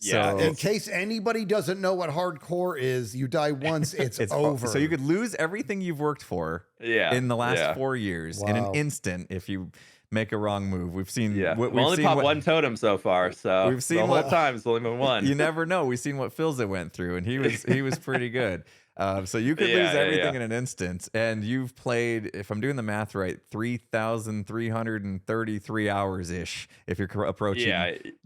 Yeah. So in case anybody doesn't know what hardcore is, you die once, it's over. So you could lose everything you've worked for in the last 4 years in an instant if you make a wrong move. We've seen. We've only popped one totem so far, so we've seen the whole time it's only been one. You never know. We've seen what Philza went through, and he was pretty good. So you could lose everything in an instant, and you've played, if I'm doing the math right, 3,333 hours ish. If you're approaching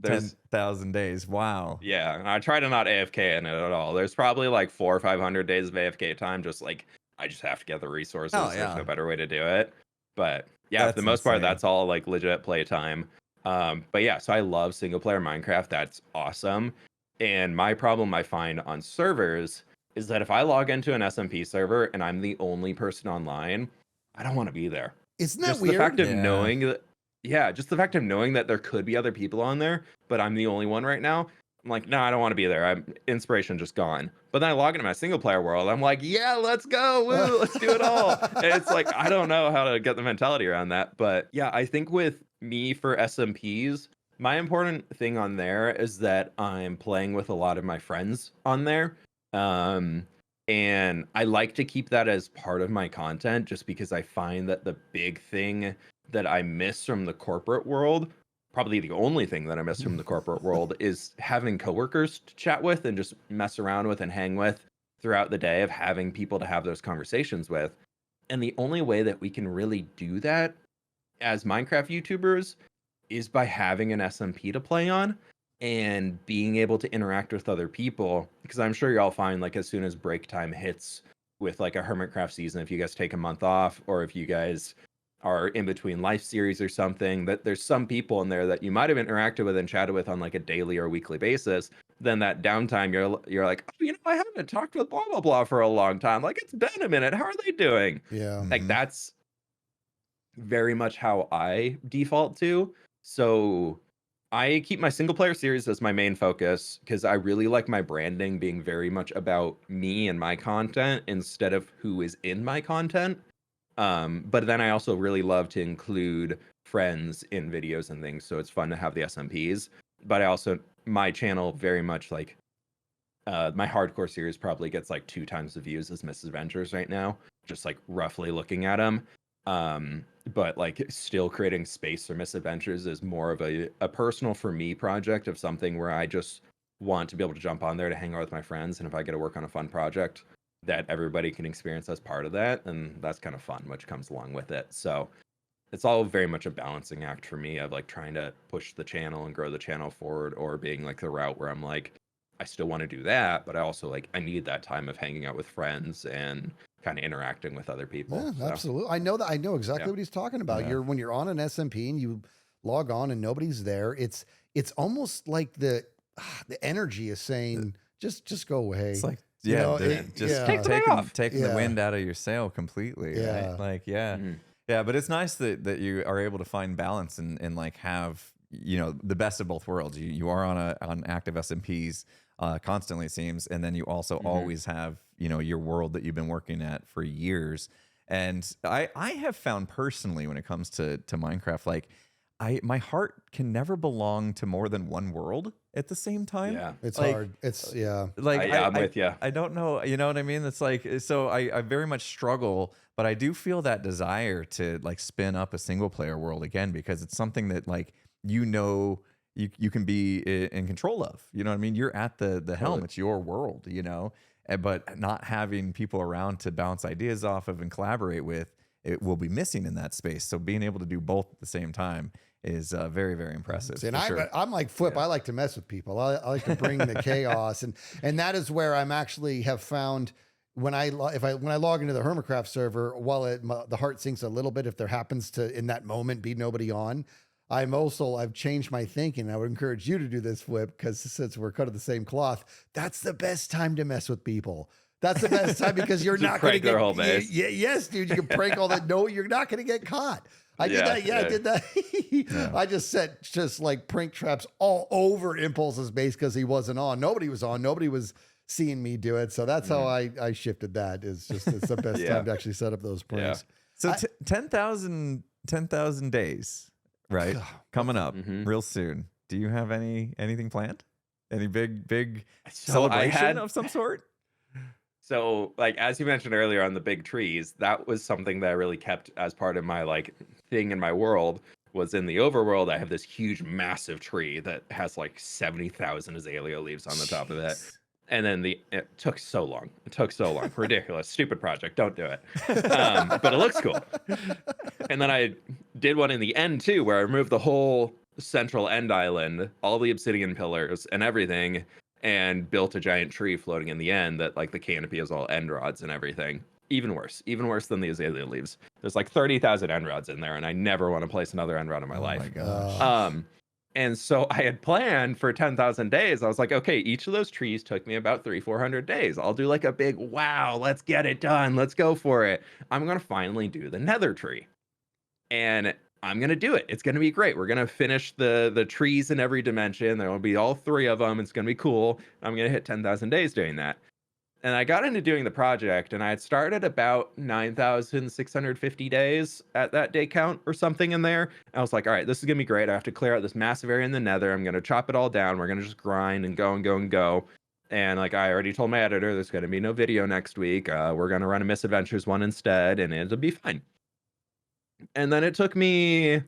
10,000 days, wow. Yeah, and I try to not AFK in it at all. There's probably like 400 or 500 days of AFK time. Just like I just have to get the resources. There's no better way to do it. But yeah, for the most part, that's all like legit play time. But yeah, so I love single player Minecraft. That's awesome. And my problem I find on servers is that if I log into an SMP server and I'm the only person online, I don't want to be there. Isn't that just weird? The fact of knowing that, yeah, just the fact of knowing that there could be other people on there, but I'm the only one right now. I'm like, no, I don't want to be there. I'm inspiration just gone. But then I log into my single player world. I'm like, yeah, let's go. Woo, let's do it all. And it's like, I don't know how to get the mentality around that. But yeah, I think with me for SMPs, my important thing on there is that I'm playing with a lot of my friends on there. And I like to keep that as part of my content just because I find that the big thing that I miss from the corporate world, probably the only thing that I miss from the corporate world, is having coworkers to chat with and just mess around with and hang with throughout the day, of having people to have those conversations with. And the only way that we can really do that as Minecraft YouTubers is by having an SMP to play on and being able to interact with other people. Because I'm sure y'all find, like, as soon as break time hits with like a Hermitcraft season, if you guys take a month off, or if you guys are in between life series or something, that there's some people in there that you might have interacted with and chatted with on like a daily or weekly basis. Then that downtime, you're like, oh, you know, I haven't talked with blah blah blah for a long time. Like, it's been a minute. How are they doing? Yeah. Like, that's very much how I default to. So I keep my single player series as my main focus because I really like my branding being very much about me and my content instead of who is in my content. But then I also really love to include friends in videos and things, so it's fun to have the SMPs. But I also, my channel very much like, my hardcore series probably gets like 2 times the views as Misadventures right now, just like roughly looking at them. But like, still creating space for Misadventures is more of a personal for me project of something where I just want to be able to jump on there to hang out with my friends, and if I get to work on a fun project that everybody can experience as part of that, and that's kind of fun, which comes along with it. So it's all very much a balancing act for me of like trying to push the channel and grow the channel forward, or being like the route where I'm like, I still want to do that, but I also like, I need that time of hanging out with friends and kind of interacting with other people. Yeah, so. Absolutely. I know exactly what he's talking about. Yeah. When you're on an SMP and you log on and nobody's there, it's almost like the energy is saying, just go away. It's like, You yeah, know, just Take the day off. taking the wind out of your sail completely. Yeah. Right? Like, yeah. Mhm. Yeah, but it's nice that you are able to find balance and like have, you know, the best of both worlds. You are on active SMPs constantly, it seems, and then you also always have, you know, your world that you've been working at for years. And I have found personally, when it comes to Minecraft, like my heart can never belong to more than one world at the same time. Yeah, It's like, hard. It's yeah. Like I'm with you. I don't know, you know what I mean? It's like, so I very much struggle, but I do feel that desire to like spin up a single player world again, because it's something that, like, you know, you can be in control of. You know what I mean? You're at the helm. It's your world, you know. But not having people around to bounce ideas off of and collaborate with, it will be missing in that space. So being able to do both at the same time is very, very impressive. And sure. I'm like fWhip. I like to mess with people. I like to bring the chaos, and that is where I'm actually have found when I log into the Hermitcraft server, while the heart sinks a little bit if there happens to in that moment be nobody on. I've changed my thinking. I would encourage you to do this, fWhip, because since we're cut of the same cloth, that's the best time to mess with people. That's the best time because you're not going to get whole base. yes, dude. You can prank all that. No, you're not going to get caught. I did that. Yeah, I did that. I just set like prank traps all over Impulse's base because he wasn't on. Nobody was on. Nobody was seeing me do it. So that's how I shifted that. It's the best time to actually set up those pranks. So 10,000 days. Right, coming up real soon. Do you have anything planned? Any big celebration of some sort? So, like, as you mentioned earlier on the big trees, that was something that I really kept as part of my like thing in my world. Was in the overworld, I have this huge, massive tree that has like 70,000 azalea leaves on the top of it. And then it took so long. Ridiculous. Stupid project. Don't do it. But it looks cool. And then I did one in the end too, where I removed the whole central end island, all the obsidian pillars and everything, and built a giant tree floating in the end that like the canopy is all end rods and everything. Even worse than the azalea leaves. There's like 30,000 end rods in there, and I never want to place another end rod in my life. Oh my gosh. And so I had planned for 10,000 days. I was like, okay, each of those trees took me about 300-400 days. I'll do like a big, wow, let's get it done. Let's go for it. I'm going to finally do the nether tree. And I'm going to do it. It's going to be great. We're going to finish the trees in every dimension. There will be all 3 of them. It's going to be cool. I'm going to hit 10,000 days doing that. And I got into doing the project, and I had started about 9,650 days at that day count or something in there. And I was like, all right, this is going to be great. I have to clear out this massive area in the nether. I'm going to chop it all down. We're going to just grind and go and go and go. And like I already told my editor, there's going to be no video next week. We're going to run a Misadventures one instead, and it'll be fine. And then it took me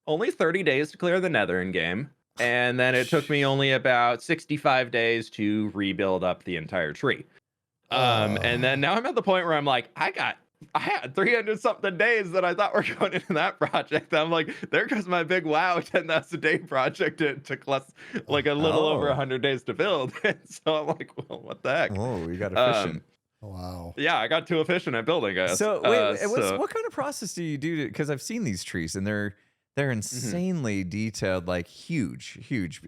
only 30 days to clear the nether in game. And then it took me only about 65 days to rebuild up the entire tree. And then now I'm at the point where I'm like, I had 300 something days that I thought were going into that project. I'm like, there goes my big wow 10,000 day project. It took less, like a little over 100 days to build. And so I'm like, well, what the heck? Oh, you got efficient. Wow. Yeah, I got too efficient at building it. So wait, what kind of process do you do? Because I've seen these trees and they're insanely detailed, like huge,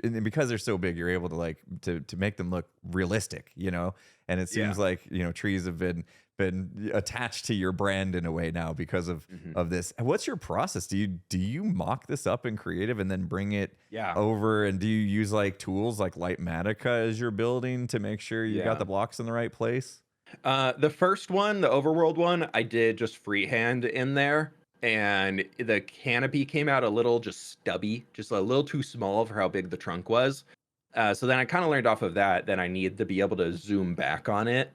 and because they're so big, you're able to like to make them look realistic, you know. And it seems like, you know, trees have been attached to your brand in a way now because of this. What's your process? Do you mock this up in creative and then bring it over? And do you use like tools like Lightmatica as you're building to make sure you got the blocks in the right place? The first one, the overworld one, I did just freehand in there, and the canopy came out a little just stubby, just a little too small for how big the trunk was. So then I kind of learned off of that. Then I need to be able to zoom back on it,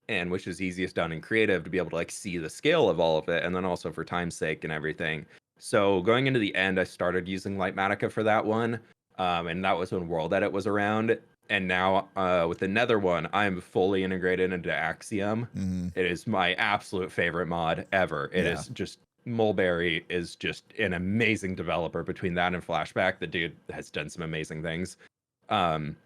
and which is easiest done in creative to be able to like see the scale of all of it, and then also for time's sake and everything. So going into the end, I started using Lightmatica for that one, and that was when World Edit was around. And now with the Nether one, I'm fully integrated into Axiom. It is my absolute favorite mod ever. It is just, Mulberry is just an amazing developer. Between that and Flashback, the dude has done some amazing things. And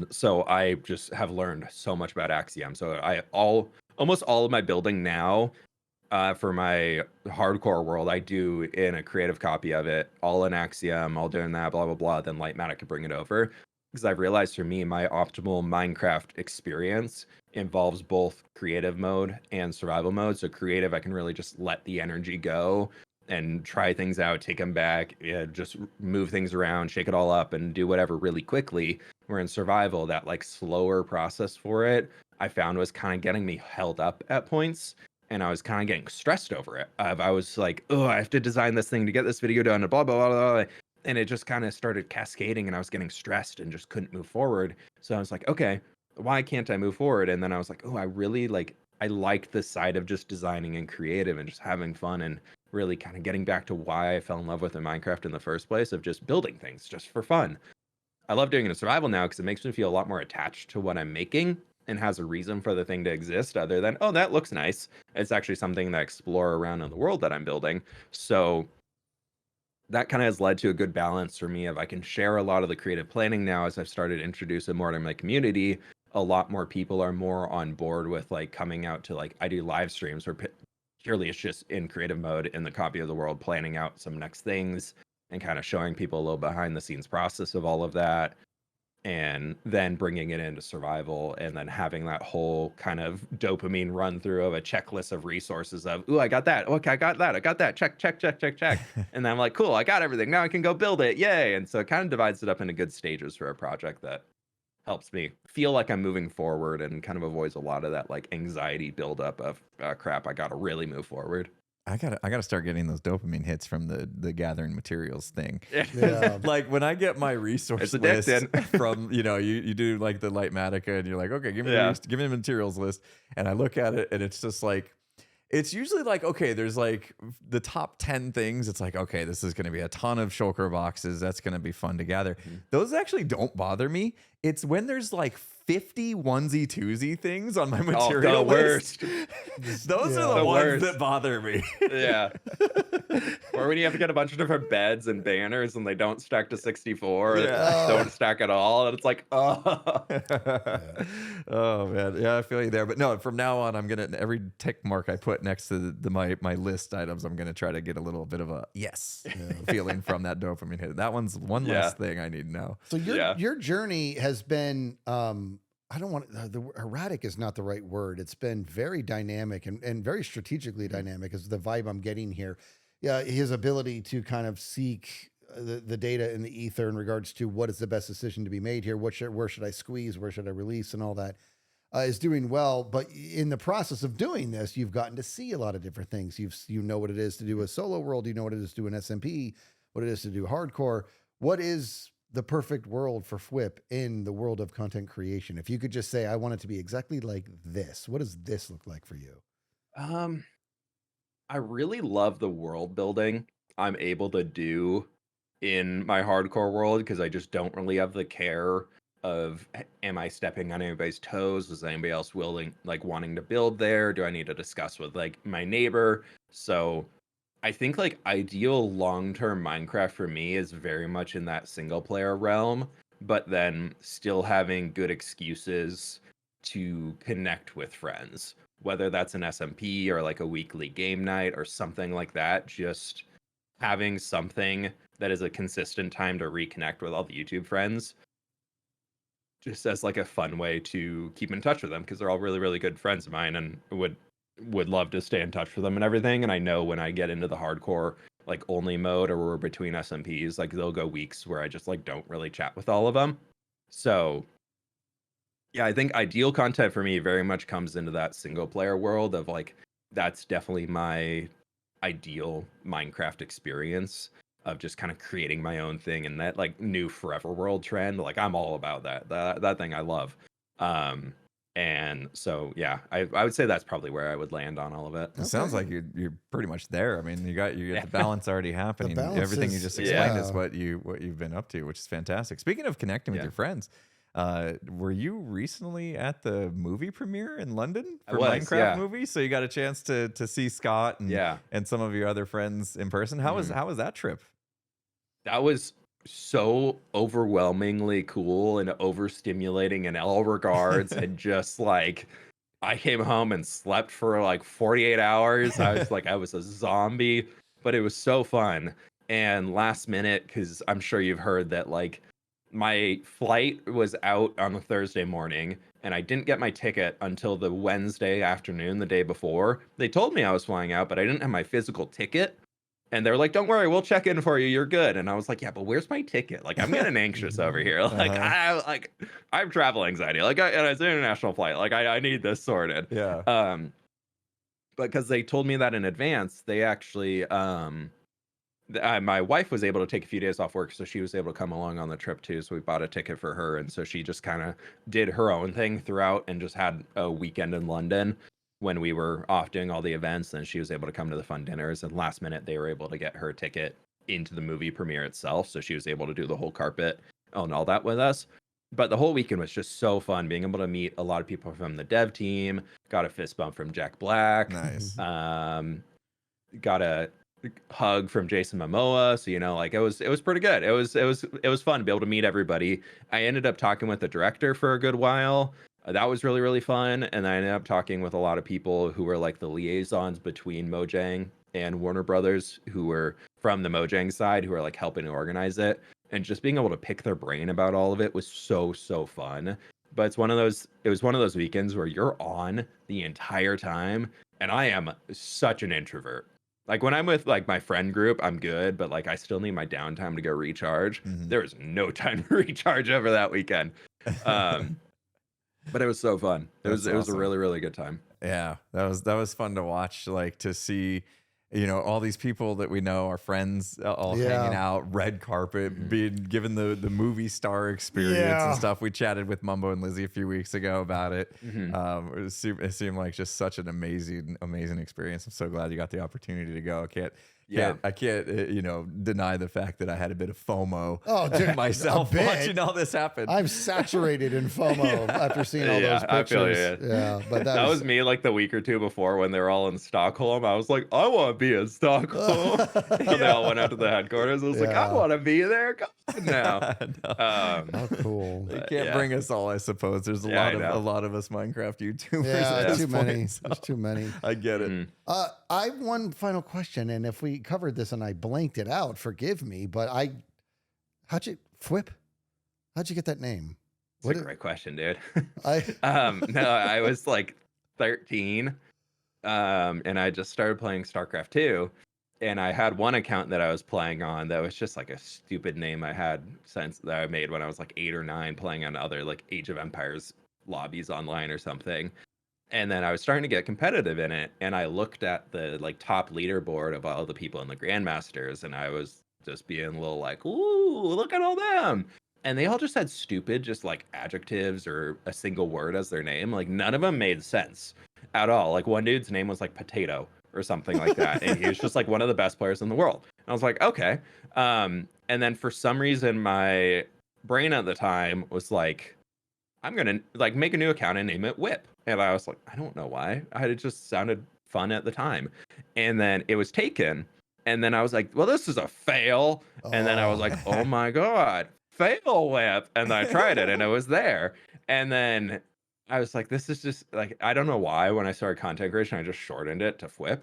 so I just have learned so much about Axiom. So almost all of my building now for my hardcore world, I do in a creative copy of it, all in Axiom, all doing that, blah, blah, blah. Then Lightmatica can bring it over. Because I've realized for me, my optimal Minecraft experience involves both creative mode and survival mode. So creative, I can really just let the energy go and try things out, take them back, just move things around, shake it all up and do whatever really quickly. Where in survival, that like slower process for it, I found was kind of getting me held up at points. And I was kind of getting stressed over it. I was like, oh, I have to design this thing to get this video done and blah, blah, blah, blah. And it just kind of started cascading and I was getting stressed and just couldn't move forward. So I was like, okay, why can't I move forward? And then I was like, oh, I like the side of just designing and creative and just having fun and really kind of getting back to why I fell in love with Minecraft in the first place, of just building things just for fun. I love doing it in survival now because it makes me feel a lot more attached to what I'm making and has a reason for the thing to exist other than, oh, that looks nice. It's actually something that I explore around in the world that I'm building. So that kind of has led to a good balance for me of I can share a lot of the creative planning now as I've started introducing more to my community. A lot more people are more on board with like coming out to like, I do live streams where purely it's just in creative mode in the copy of the world, planning out some next things and kind of showing people a little behind the scenes process of all of that. And then bringing it into survival and then having that whole kind of dopamine run through of a checklist of resources of, ooh, I got that. Okay, I got that. Check. And then I'm like, cool, I got everything. Now I can go build it. Yay. And so it kind of divides it up into good stages for a project that helps me feel like I'm moving forward and kind of avoids a lot of that like anxiety buildup of crap, I got to really move forward. I gotta start getting those dopamine hits from the gathering materials thing. Yeah. Like when I get my resource list from, you know, you do like the Lightmatica and you're like, okay, give me the materials list. And I look at it and it's just like, it's usually like, okay, there's like the top 10 things. It's like, okay, this is going to be a ton of shulker boxes. That's going to be fun to gather. Those actually don't bother me. It's when there's like 50 onesie twosie things on my material list. Those are the ones that bother me. Yeah. Or when you have to get a bunch of different beds and banners and they don't stack to 64 or don't stack at all. And it's like, oh. Oh, man. Yeah, I feel you there. But no, from now on, I'm going to, every tick mark I put next to my list items, I'm going to try to get a little bit of a feeling from that dopamine hit. That one's one less thing I need to know. So your journey has been, I don't want the erratic is not the right word. It's been very dynamic and very strategically dynamic is the vibe I'm getting here. his ability to kind of seek the data in the ether in regards to what is the best decision to be made here, where should I squeeze, where should I release, and all that, is doing well. But in the process of doing this, you've gotten to see a lot of different things. You know what it is to do a solo world, you know what it is to do an SMP, what it is to do hardcore. What is the perfect world for fWhip in the world of content creation? If you could just say, I want it to be exactly like this, what does this look like for you? I really love the world building I'm able to do in my hardcore world, because I just don't really have the care of, am I stepping on anybody's toes? Is anybody else wanting to build there? Do I need to discuss with like my neighbor? So I think like ideal long-term Minecraft for me is very much in that single player realm, but then still having good excuses to connect with friends, whether that's an SMP or like a weekly game night or something like that. Just having something that is a consistent time to reconnect with all the YouTube friends, just as like a fun way to keep in touch with them, because they're all really, really good friends of mine, and would love to stay in touch with them and everything. And I know when I get into the hardcore like only mode, or we're between SMPs, like there'll go weeks where I just like don't really chat with all of them. So yeah, I think ideal content for me very much comes into that single player world of like, that's definitely my ideal Minecraft experience of just kind of creating my own thing, and that like new forever world trend. Like I'm all about that thing I love. And so, yeah, I would say that's probably where I would land on all of it. It sounds like you're pretty much there. I mean, you got the balance already happening. Everything you just explained is what you've been up to, which is fantastic. Speaking of connecting with your friends, were you recently at the movie premiere in London for Minecraft movie? So you got a chance to see Scott and some of your other friends in person. How was that trip? That was so overwhelmingly cool and overstimulating in all regards. And just like, I came home and slept for like 48 hours. I was like, I was a zombie, but it was so fun. And last minute, because I'm sure you've heard that like my flight was out on a Thursday morning, and I didn't get my ticket until the Wednesday afternoon, the day before. They told me I was flying out, but I didn't have my physical ticket. And they're like, don't worry, we'll check in for you. You're good. And I was like, yeah, but where's my ticket? Like, I'm getting anxious over here. Like, I have travel anxiety. Like, and it's an international flight. Like, I need this sorted. Yeah. But because they told me that in advance, they actually, my wife was able to take a few days off work, so she was able to come along on the trip too. So we bought a ticket for her. And so she just kind of did her own thing throughout and just had a weekend in London when we were off doing all the events. And she was able to come to the fun dinners, and last minute they were able to get her ticket into the movie premiere itself, so she was able to do the whole carpet and all that with us. But the whole weekend was just so fun, being able to meet a lot of people from the dev team. Got a fist bump from Jack Black. Nice. Got a hug from Jason Momoa. So, you know, like it was pretty good. It was fun to be able to meet everybody. I ended up talking with the director for a good while. That was really, really fun. And I ended up talking with a lot of people who were like the liaisons between Mojang and Warner Brothers, who were from the Mojang side, who were like helping to organize it. And just being able to pick their brain about all of it was so, so fun. But it was one of those weekends where you're on the entire time. And I am such an introvert. Like when I'm with like my friend group, I'm good, but like I still need my downtime to go recharge. There was no time to recharge over that weekend. But it was so fun. It was a really, really good time. Yeah, that was fun to watch, like to see, you know, all these people that we know, our friends, all hanging out, red carpet, being given the movie star experience and stuff. We chatted with Mumbo and Lizzie a few weeks ago about it. It seemed like just such an amazing experience. I'm so glad you got the opportunity to go. I can't you know, deny the fact that I had a bit of FOMO myself watching all this happen. I'm saturated in FOMO after seeing all those pictures. I feel you. Yeah, but that was me like the week or two before when they were all in Stockholm. I was like, I want to be in Stockholm. And they all went out to the headquarters. I was like, I want to be there. Come on now. How cool. They can't bring us all, I suppose. There's a lot of us Minecraft YouTubers. Yeah, too many. There's too many. I get it. I have one final question, and if we covered this and I blanked it out, forgive me, but fWhip? How'd you get that name? That's a great question, dude. I was like 13, and I just started playing StarCraft 2, and I had one account that I was playing on that was just like a stupid name I had since that I made when I was like 8 or 9, playing on other like Age of Empires lobbies online or something. And then I was starting to get competitive in it, and I looked at the like top leaderboard of all the people in the Grandmasters, and I was just being a little like, ooh, look at all them. And they all just had stupid, just like adjectives or a single word as their name. Like none of them made sense at all. Like one dude's name was like Potato or something like that. And he was just like one of the best players in the world. And I was like, okay. And then for some reason, my brain at the time was like, I'm going to like make a new account and name it Whip. And I was like, I don't know why. It just sounded fun at the time. And then it was taken. And then I was like, well, this is a fail. And then I was like, oh my God, fWhip. And then I tried it and it was there. And then I was like, this is just like, I don't know why when I started content creation, I just shortened it to fWhip.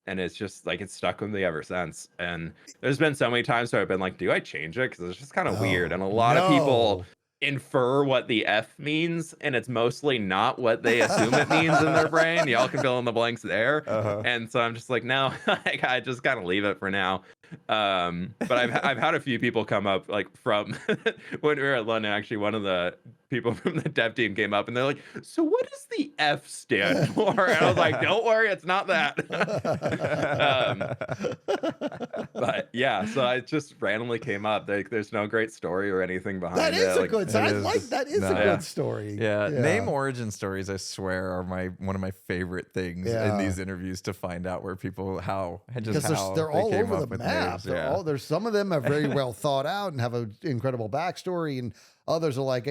And it's just like, it's stuck with me ever since. And there's been so many times where I've been like, do I change it? Because it's just kind of weird. And a lot of people infer what the F means, and it's mostly not what they assume it means in their brain. Y'all can fill in the blanks there. And so I'm just like, no, I just gotta leave it for now. But I've had a few people come up like from when we were at London. Actually, one of the people from the dev team came up and they're like, so what does the F stand for? And I was like, don't worry, it's not that. But yeah, so I just randomly came up. There's no great story or anything behind it. That is a like, good story. That is a good story. Yeah. Name origin stories, I swear, are one of my favorite things in these interviews, to find out where people they're all over the map. There's some of them are very well thought out and have an incredible backstory, and others are like,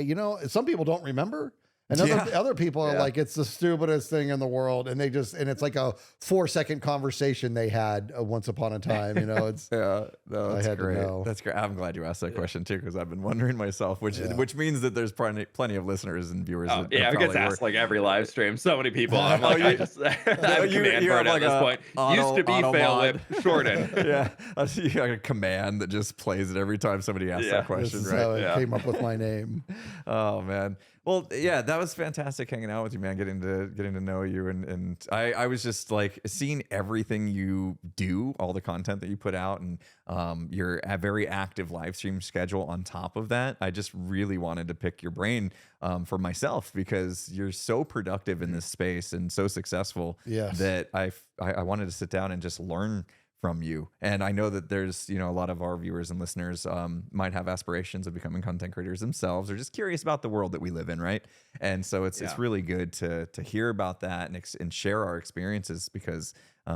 some people don't remember. And other people are like, it's the stupidest thing in the world. And it's like a 4-second conversation they had once upon a time. It's that's great. That's great. I'm glad you asked that question too, because I've been wondering myself, which means that there's plenty of listeners and viewers. It gets asked like every live stream. So many people. I'm like, I have command bird at this point. Used to be fWhip, shortened. You got a command that just plays it every time somebody asks that question. This is how it came up with my name. Oh man. Well, yeah, that was fantastic hanging out with you, man. Getting to know you, and I was just like seeing everything you do, all the content that you put out, and your very active live stream schedule on top of that. I just really wanted to pick your brain for myself, because you're so productive in this space and so successful that I wanted to sit down and just learn from you. And I know that there's, a lot of our viewers and listeners might have aspirations of becoming content creators themselves, or just curious about the world that we live in, right? And so it's really good to hear about that and share our experiences, because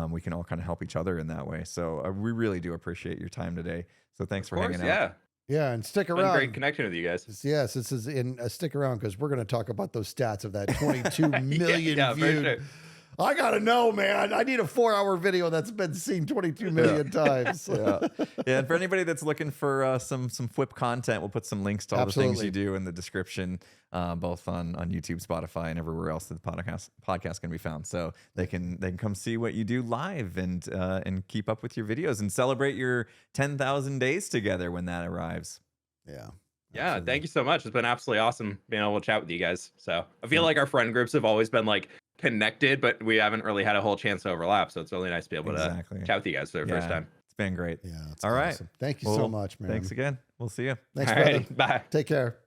we can all kind of help each other in that way. So we really do appreciate your time today. So thanks for hanging out. Yeah, and stick around. Great connection with you guys. Yes, this is stick around, because we're going to talk about those stats of that 22 million viewed. For sure. I gotta know, man. I need a 4-hour video that's been seen 22 million times. And for anybody that's looking for some fWhip content, we'll put some links to all the things you do in the description, both on YouTube, Spotify, and everywhere else that the podcast can be found. So they can come see what you do live and keep up with your videos and celebrate your 10,000 days together when that arrives. Yeah. Yeah, thank you so much. It's been absolutely awesome being able to chat with you guys. So I feel like our friend groups have always been like connected, but we haven't really had a whole chance to overlap. So it's really nice to be able to chat with you guys for the first time. It's been great. Yeah. All right. Awesome. Thank you so much, man. Thanks again. We'll see you. Thanks, brother. Bye. Take care.